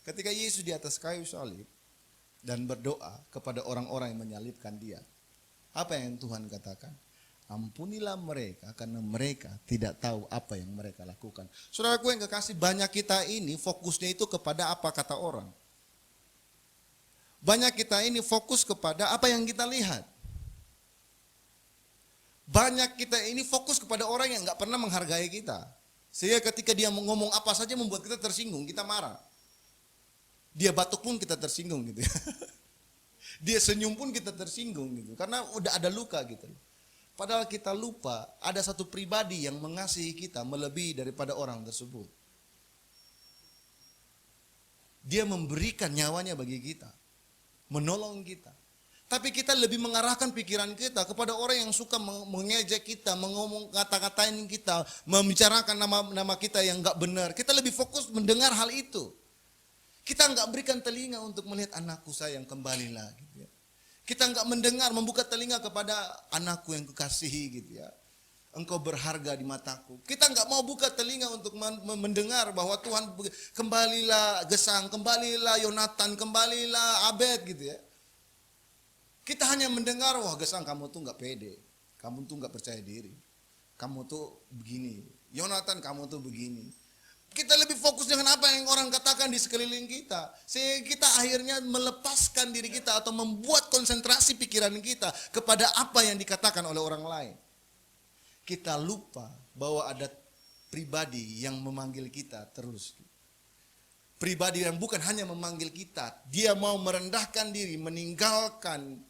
Ketika Yesus di atas kayu salib dan berdoa kepada orang-orang yang menyalibkan dia, apa yang Tuhan katakan? Ampunilah mereka karena mereka tidak tahu apa yang mereka lakukan. Saudaraku yang kekasih, banyak kita ini fokusnya itu kepada apa kata orang. Banyak kita ini fokus kepada apa yang kita lihat. Banyak kita ini fokus kepada orang yang gak pernah menghargai kita. Sehingga ketika dia ngomong apa saja membuat kita tersinggung, kita marah. Dia batuk pun kita tersinggung gitu ya. Dia senyum pun kita tersinggung gitu. Karena udah ada luka gitu. Padahal kita lupa ada satu pribadi yang mengasihi kita melebihi daripada orang tersebut. Dia memberikan nyawanya bagi kita. Menolong kita. Tapi kita lebih mengarahkan pikiran kita kepada orang yang suka mengejek kita, mengomong kata-katain kita, membicarakan nama kita yang enggak benar. Kita lebih fokus mendengar hal itu. Kita enggak berikan telinga untuk melihat anakku sayang kembalilah gitu ya. Kita enggak mendengar, membuka telinga kepada anakku yang kukasihi gitu ya. Engkau berharga di mataku. Kita enggak mau buka telinga untuk mendengar bahwa Tuhan kembalilah Gesang, kembalilah Yonatan, kembalilah Abed gitu ya. Kita hanya mendengar, wah Gesang kamu tuh enggak pede, kamu tuh enggak percaya diri, kamu tuh begini, Yonatan kamu tuh begini. Kita lebih fokus dengan apa yang orang katakan di sekeliling kita. Sehingga kita akhirnya melepaskan diri kita atau membuat konsentrasi pikiran kita kepada apa yang dikatakan oleh orang lain. Kita lupa bahwa ada pribadi yang memanggil kita terus. Pribadi yang bukan hanya memanggil kita, dia mau merendahkan diri, meninggalkan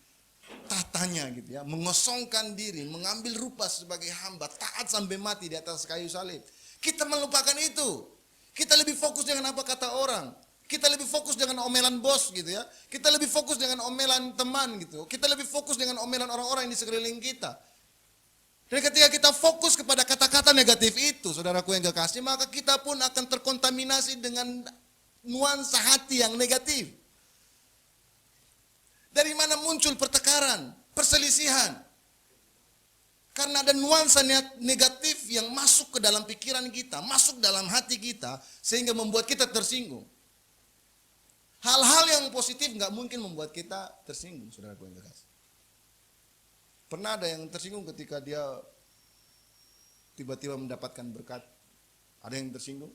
tatanya gitu ya, mengosongkan diri, mengambil rupa sebagai hamba, taat sampai mati di atas kayu salib. Kita melupakan itu. Kita lebih fokus dengan apa kata orang. Kita lebih fokus dengan omelan bos gitu ya. Kita lebih fokus dengan omelan teman gitu. Kita lebih fokus dengan omelan orang-orang yang di sekeliling kita. Dan ketika kita fokus kepada kata-kata negatif itu, saudaraku yang kekasih, maka kita pun akan terkontaminasi dengan nuansa hati yang negatif. Dari mana muncul pertengkaran, perselisihan? Karena ada nuansa negatif yang masuk ke dalam pikiran kita, masuk dalam hati kita, sehingga membuat kita tersinggung. Hal-hal yang positif nggak mungkin membuat kita tersinggung, saudaraku yang kekasih. Pernah ada yang tersinggung ketika dia tiba-tiba mendapatkan berkat? Ada yang tersinggung?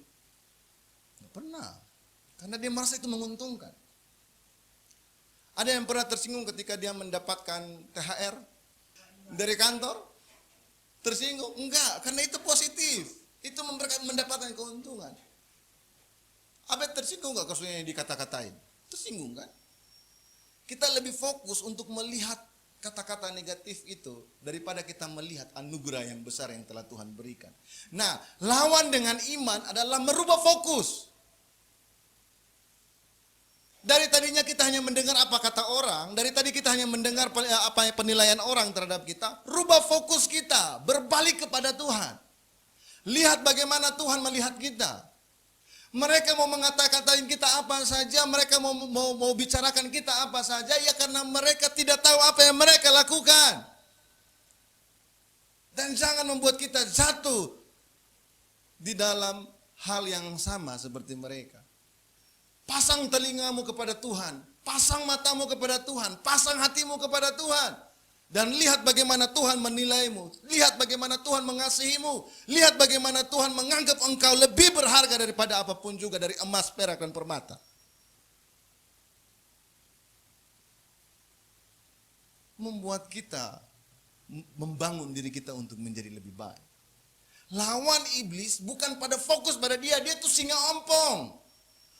Nggak pernah, karena dia merasa itu menguntungkan. Ada yang pernah tersinggung ketika dia mendapatkan THR dari kantor? Tersinggung? Enggak, karena itu positif. Itu mendapatkan keuntungan. Apa tersinggung enggak kasusnya yang dikata-katain? Tersinggung kan? Kita lebih fokus untuk melihat kata-kata negatif itu daripada kita melihat anugerah yang besar yang telah Tuhan berikan. Nah, lawan dengan iman adalah merubah fokus. Dari tadinya kita hanya mendengar apa kata orang, dari tadi kita hanya mendengar apa penilaian orang terhadap kita, rubah fokus kita, berbalik kepada Tuhan. Lihat bagaimana Tuhan melihat kita. Mereka mau mengata-katain kita apa saja, mereka mau bicarakan kita apa saja, ya karena mereka tidak tahu apa yang mereka lakukan. Dan jangan membuat kita jatuh di dalam hal yang sama seperti mereka. Pasang telingamu kepada Tuhan, pasang matamu kepada Tuhan, pasang hatimu kepada Tuhan. Dan lihat bagaimana Tuhan menilaimu, lihat bagaimana Tuhan mengasihimu, lihat bagaimana Tuhan menganggap engkau lebih berharga daripada apapun juga, dari emas, perak, dan permata. Membuat kita membangun diri kita untuk menjadi lebih baik. Lawan iblis bukan pada fokus pada dia tuh singa ompong.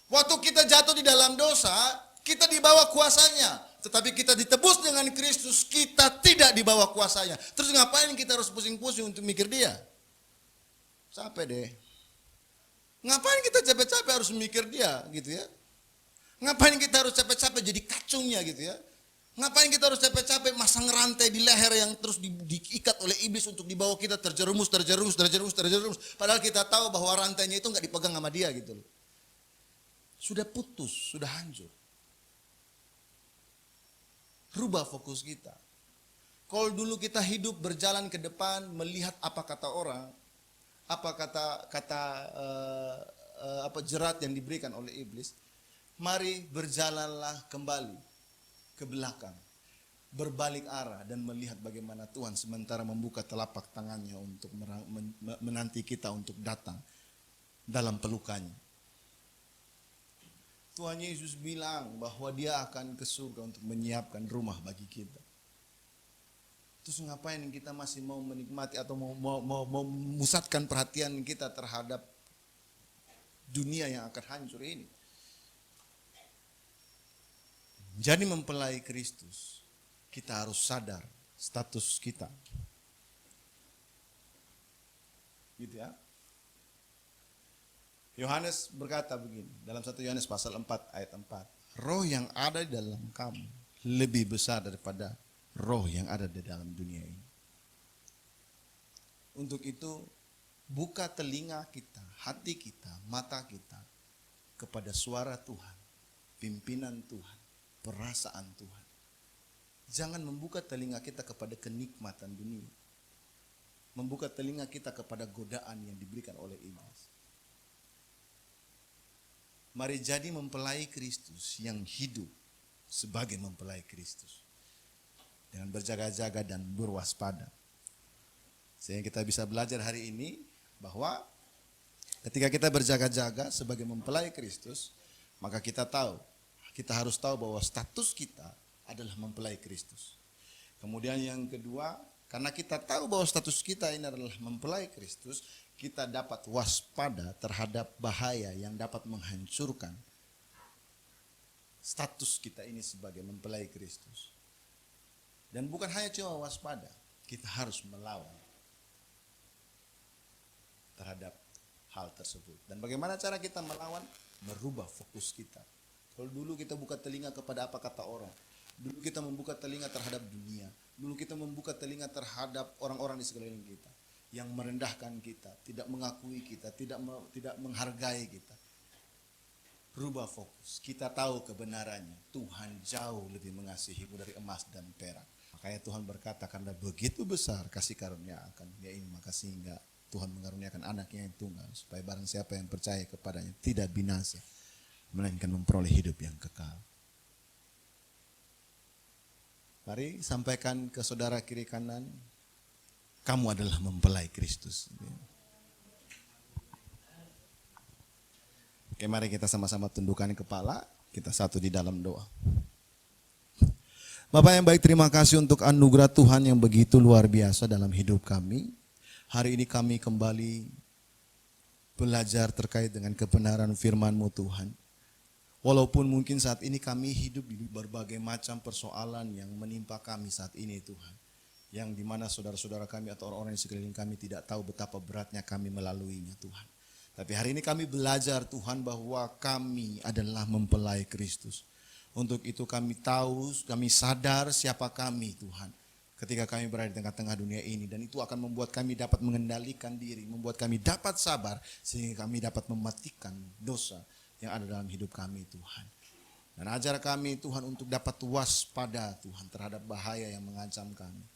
Waktu kita jatuh di dalam dosa, kita di bawah kuasanya. Tetapi kita ditebus dengan Kristus, kita tidak di bawah kuasanya. Terus ngapain kita harus pusing-pusing untuk mikir dia? Capek deh. Ngapain kita capek-capek harus mikir dia gitu ya? Ngapain kita harus capek-capek jadi kacungnya gitu ya? Ngapain kita harus capek-capek masang rantai di leher yang terus diikat oleh iblis untuk dibawa kita terjerumus. Padahal kita tahu bahwa rantainya itu nggak dipegang sama dia gitu loh. Sudah putus, sudah hancur. Rubah fokus kita. Kalau dulu kita hidup berjalan ke depan melihat apa kata orang, apa apa jerat yang diberikan oleh iblis, mari berjalanlah kembali ke belakang, berbalik arah dan melihat bagaimana Tuhan sementara membuka telapak tangannya untuk menanti kita untuk datang dalam pelukannya. Tuhan Yesus bilang bahwa dia akan ke surga untuk menyiapkan rumah bagi kita. Terus ngapain kita masih mau menikmati atau mau memusatkan perhatian kita terhadap dunia yang akan hancur ini? Jadi mempelai Kristus, kita harus sadar status kita. Gitu ya. Yohanes berkata begini, dalam 1 Yohanes pasal 4 ayat 4. Roh yang ada di dalam kamu lebih besar daripada roh yang ada di dalam dunia ini. Untuk itu, buka telinga kita, hati kita, mata kita kepada suara Tuhan, pimpinan Tuhan, perasaan Tuhan. Jangan membuka telinga kita kepada kenikmatan dunia. Membuka telinga kita kepada godaan yang diberikan oleh iblis. Mari jadi mempelai Kristus yang hidup sebagai mempelai Kristus. Dengan berjaga-jaga dan berwaspada. Sehingga kita bisa belajar hari ini bahwa ketika kita berjaga-jaga sebagai mempelai Kristus, maka kita harus tahu bahwa status kita adalah mempelai Kristus. Kemudian yang kedua, karena kita tahu bahwa status kita ini adalah mempelai Kristus, kita dapat waspada terhadap bahaya yang dapat menghancurkan status kita ini sebagai mempelai Kristus. Dan bukan hanya cuma waspada, kita harus melawan terhadap hal tersebut. Dan bagaimana cara kita melawan? Merubah fokus kita. Kalau dulu kita buka telinga kepada apa kata orang, dulu kita membuka telinga terhadap dunia, dulu kita membuka telinga terhadap orang-orang di sekeliling kita yang merendahkan kita, tidak mengakui kita, tidak menghargai kita. Rubah fokus. Kita tahu kebenarannya. Tuhan jauh lebih mengasihimu dari emas dan perak. Makanya Tuhan berkata, karena begitu besar kasih karunia akan dunia ini, maka sehingga Tuhan mengaruniakan anaknya yang tunggal, supaya barang siapa yang percaya kepadanya tidak binasa, melainkan memperoleh hidup yang kekal. Mari sampaikan ke saudara kiri kanan, kamu adalah mempelai Kristus. Oke, mari kita sama-sama tundukkan kepala, kita satu di dalam doa. Bapak yang baik, terima kasih untuk anugerah Tuhan yang begitu luar biasa dalam hidup kami. Hari ini kami kembali belajar terkait dengan kebenaran firman-Mu Tuhan. Walaupun mungkin saat ini kami hidup di berbagai macam persoalan yang menimpa kami saat ini Tuhan. Yang dimana saudara-saudara kami atau orang-orang di sekeliling kami tidak tahu betapa beratnya kami melaluinya Tuhan. Tapi hari ini kami belajar Tuhan bahwa kami adalah mempelai Kristus. Untuk itu kami tahu, kami sadar siapa kami Tuhan. Ketika kami berada di tengah-tengah dunia ini. Dan itu akan membuat kami dapat mengendalikan diri. Membuat kami dapat sabar. Sehingga kami dapat mematikan dosa yang ada dalam hidup kami Tuhan. Dan ajar kami Tuhan untuk dapat waspada Tuhan terhadap bahaya yang mengancam kami.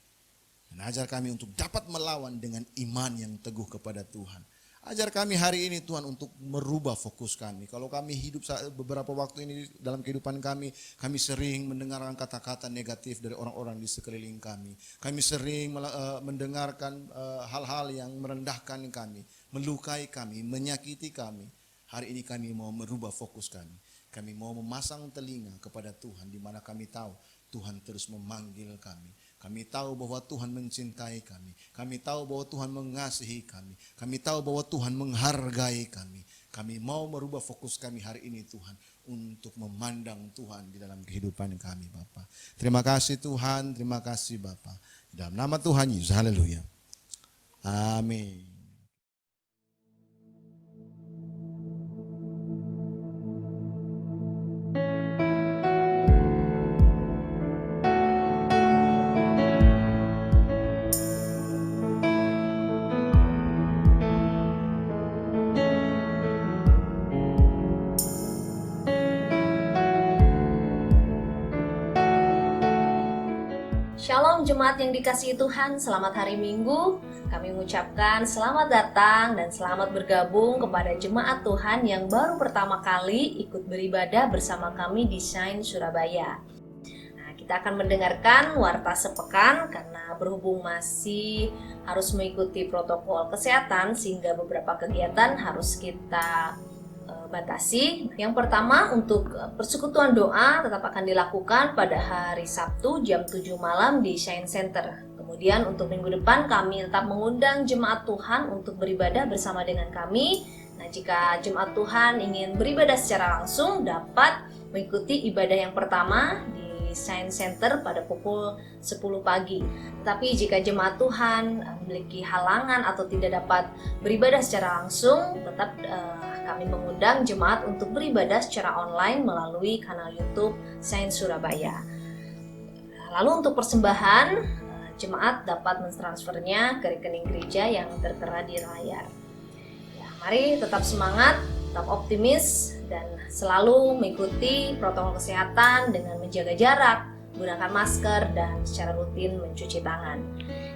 Dan ajar kami untuk dapat melawan dengan iman yang teguh kepada Tuhan. Ajar kami hari ini Tuhan untuk merubah fokus kami. Kalau kami hidup beberapa waktu ini dalam kehidupan kami sering mendengarkan kata-kata negatif dari orang-orang di sekeliling kami. Kami sering mendengarkan hal-hal yang merendahkan kami, melukai kami, menyakiti kami. Hari ini kami mau merubah fokus kami. Kami mau memasang telinga kepada Tuhan di mana kami tahu Tuhan terus memanggil kami. Kami tahu bahwa Tuhan mencintai kami. Kami tahu bahwa Tuhan mengasihi kami. Kami tahu bahwa Tuhan menghargai kami. Kami mau merubah fokus kami hari ini Tuhan. Untuk memandang Tuhan di dalam kehidupan kami Bapa. Terima kasih Tuhan. Terima kasih Bapa. Dalam nama Tuhan Yesus. Haleluya. Amin. Shalom jemaat yang dikasihi Tuhan, selamat hari Minggu. Kami mengucapkan selamat datang dan selamat bergabung kepada jemaat Tuhan yang baru pertama kali ikut beribadah bersama kami di Shine Surabaya. Nah, kita akan mendengarkan warta sepekan karena berhubung masih harus mengikuti protokol kesehatan sehingga beberapa kegiatan harus kita batasi. Yang pertama, untuk persekutuan doa tetap akan dilakukan pada hari Sabtu jam 7 malam di Shine Center. Kemudian untuk minggu depan kami tetap mengundang jemaat Tuhan untuk beribadah bersama dengan kami. Nah, jika jemaat Tuhan ingin beribadah secara langsung dapat mengikuti ibadah yang pertama di Shine Center pada pukul 10 pagi. Tetapi jika jemaat Tuhan memiliki halangan atau tidak dapat beribadah secara langsung, tetap kami mengundang jemaat untuk beribadah secara online melalui kanal YouTube Shine Surabaya. Lalu untuk persembahan, jemaat dapat mentransfernya ke rekening gereja yang tertera di layar. Ya, mari tetap semangat, tetap optimis, dan selalu mengikuti protokol kesehatan dengan menjaga jarak, menggunakan masker, dan secara rutin mencuci tangan.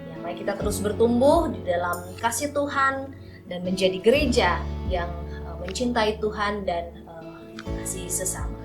Ya, mari kita terus bertumbuh di dalam kasih Tuhan dan menjadi gereja yang mencintai Tuhan dan kasih sesama.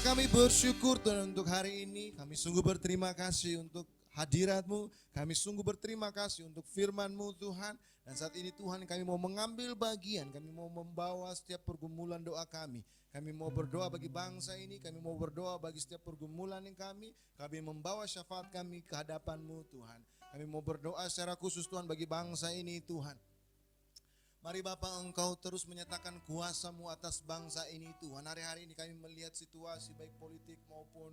Kami bersyukur Tuhan untuk hari ini. Kami sungguh berterima kasih untuk hadirat-Mu. Kami sungguh berterima kasih untuk firman-Mu Tuhan. Dan saat ini Tuhan kami mau mengambil bagian. Kami mau membawa setiap pergumulan doa kami. Kami mau berdoa bagi bangsa ini. Kami mau berdoa bagi setiap pergumulan yang kami. Kami membawa syafaat kami ke hadapan-Mu Tuhan. Kami mau berdoa secara khusus Tuhan bagi bangsa ini Tuhan. Mari Bapa, Engkau terus menyatakan kuasa-Mu atas bangsa ini Tuhan. Hari-hari ini kami melihat situasi baik politik maupun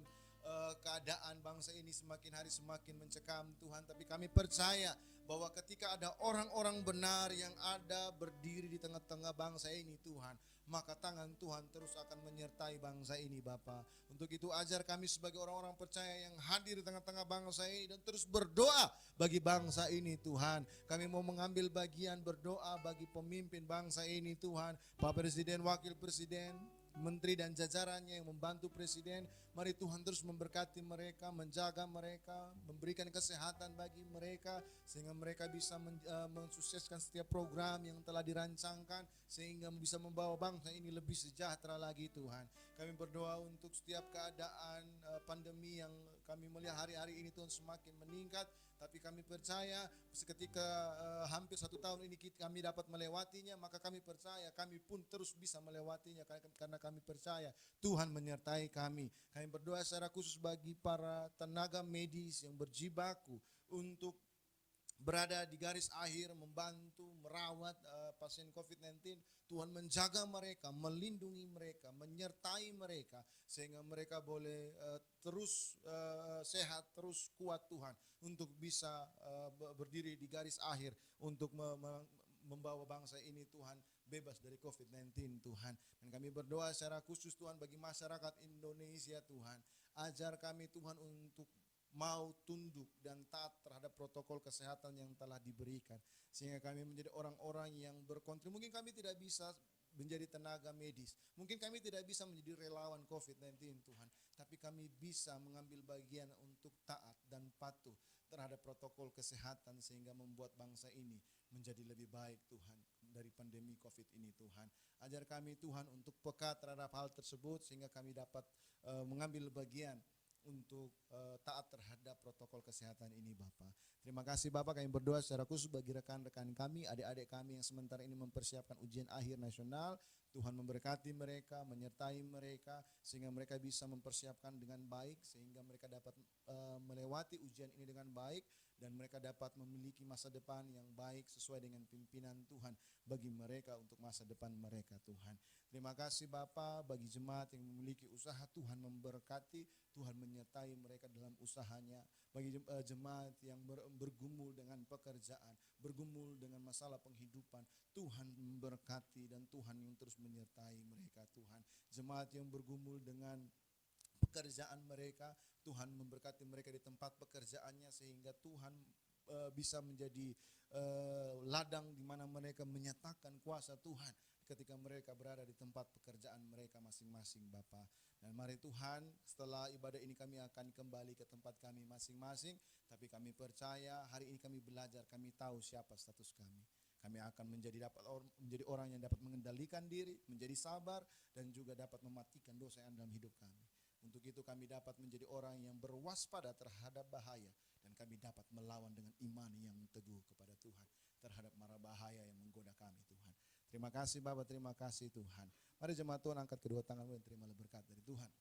keadaan bangsa ini semakin hari semakin mencekam Tuhan. Tapi kami percaya bahwa ketika ada orang-orang benar yang ada berdiri di tengah-tengah bangsa ini Tuhan, maka tangan Tuhan terus akan menyertai bangsa ini Bapa. Untuk itu ajar kami sebagai orang-orang percaya yang hadir di tengah-tengah bangsa ini dan terus berdoa bagi bangsa ini Tuhan. Kami mau mengambil bagian berdoa bagi pemimpin bangsa ini Tuhan, Pak Presiden, Wakil Presiden, Menteri dan jajarannya yang membantu Presiden, Mari Tuhan terus memberkati mereka, menjaga mereka, memberikan kesehatan bagi mereka, sehingga mereka bisa mensukseskan setiap program yang telah dirancangkan, sehingga bisa membawa bangsa ini lebih sejahtera lagi Tuhan. Kami berdoa untuk setiap keadaan pandemi yang kami melihat hari-hari ini Tuhan semakin meningkat, tapi kami percaya seketika hampir 1 tahun ini kami dapat melewatinya, maka kami percaya kami pun terus bisa melewatinya karena kami percaya Tuhan menyertai kami. Kami berdoa secara khusus bagi para tenaga medis yang berjibaku untuk berada di garis akhir, membantu, merawat pasien COVID-19. Tuhan menjaga mereka, melindungi mereka, menyertai mereka, sehingga mereka boleh terus sehat, terus kuat Tuhan, untuk bisa berdiri di garis akhir, untuk membawa bangsa ini Tuhan bebas dari COVID-19 Tuhan. Dan kami berdoa secara khusus Tuhan bagi masyarakat Indonesia Tuhan. Ajar kami Tuhan untuk mau tunduk dan taat terhadap protokol kesehatan yang telah diberikan, sehingga kami menjadi orang-orang yang berkontribusi. Mungkin kami tidak bisa menjadi tenaga medis, mungkin kami tidak bisa menjadi relawan COVID-19 Tuhan, tapi kami bisa mengambil bagian untuk taat dan patuh terhadap protokol kesehatan, sehingga membuat bangsa ini menjadi lebih baik Tuhan dari pandemi COVID ini Tuhan. Ajar kami Tuhan untuk peka terhadap hal tersebut, sehingga kami dapat mengambil bagian untuk taat terhadap protokol kesehatan ini Bapak. Terima kasih Bapak, kami berdoa secara khusus bagi rekan-rekan kami, adik-adik kami yang sementara ini mempersiapkan ujian akhir nasional. Tuhan memberkati mereka, menyertai mereka, sehingga mereka bisa mempersiapkan dengan baik, sehingga mereka dapat melewati ujian ini dengan baik, dan mereka dapat memiliki masa depan yang baik sesuai dengan pimpinan Tuhan bagi mereka untuk masa depan mereka Tuhan. Terima kasih Bapak bagi jemaat yang memiliki usaha, Tuhan memberkati, Tuhan menyertai mereka dalam usahanya. Bagi jemaat yang bergumul dengan pekerjaan, bergumul dengan masalah penghidupan, Tuhan memberkati dan Tuhan yang terus menyertai mereka Tuhan. Jemaat yang bergumul dengan pekerjaan mereka, Tuhan memberkati mereka di tempat pekerjaannya, sehingga Tuhan bisa menjadi ladang di mana mereka menyatakan kuasa Tuhan ketika mereka berada di tempat pekerjaan mereka masing-masing Bapa. Dan mari Tuhan, setelah ibadah ini kami akan kembali ke tempat kami masing-masing, tapi kami percaya hari ini kami belajar, kami tahu siapa status kami. Kami akan menjadi orang yang dapat mengendalikan diri, menjadi sabar, dan juga dapat mematikan dosa yang dalam hidup kami. Untuk itu kami dapat menjadi orang yang berwaspada terhadap bahaya, dan kami dapat melawan dengan iman yang teguh kepada Tuhan terhadap mara bahaya yang menggoda kami Tuhan. Terima kasih Bapak, terima kasih Tuhan. Mari jemaat Tuhan angkat kedua tanganmu dan terimalah berkat dari Tuhan.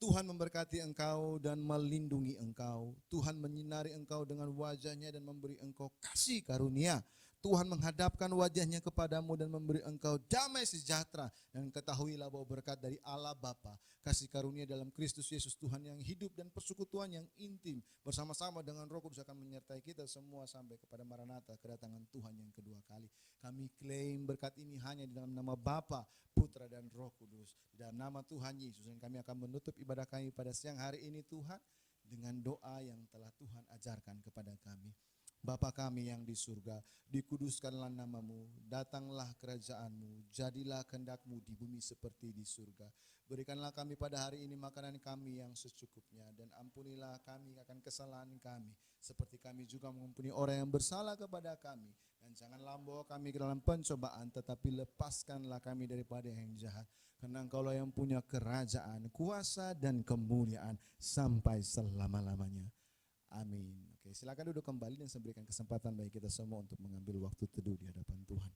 Tuhan memberkati engkau dan melindungi engkau. Tuhan menyinari engkau dengan wajahnya dan memberi engkau kasih karunia. Tuhan menghadapkan wajahnya kepadamu dan memberi engkau damai sejahtera. Dan ketahuilah bahwa berkat dari Allah Bapa, kasih karunia dalam Kristus Yesus Tuhan yang hidup, dan persekutuan yang intim bersama-sama dengan Roh Kudus akan menyertai kita semua sampai kepada Maranatha, kedatangan Tuhan yang kedua kali. Kami klaim berkat ini hanya di dalam nama Bapa, Putra dan Roh Kudus, di dalam nama Tuhan Yesus. Dan kami akan menutup ibadah kami pada siang hari ini Tuhan dengan doa yang telah Tuhan ajarkan kepada kami. Bapa kami yang di surga, dikuduskanlah namamu, datanglah kerajaanmu, jadilah kehendakmu di bumi seperti di surga. Berikanlah kami pada hari ini makanan kami yang secukupnya, dan ampunilah kami akan kesalahan kami, seperti kami juga mengampuni orang yang bersalah kepada kami. Dan janganlah membawa kami ke dalam pencobaan, tetapi lepaskanlah kami daripada yang jahat. Karena Engkaulah yang punya kerajaan, kuasa dan kemuliaan sampai selama-lamanya. Amin. Oke, silakan duduk kembali dan saya berikan kesempatan bagi kita semua untuk mengambil waktu teduh di hadapan Tuhan.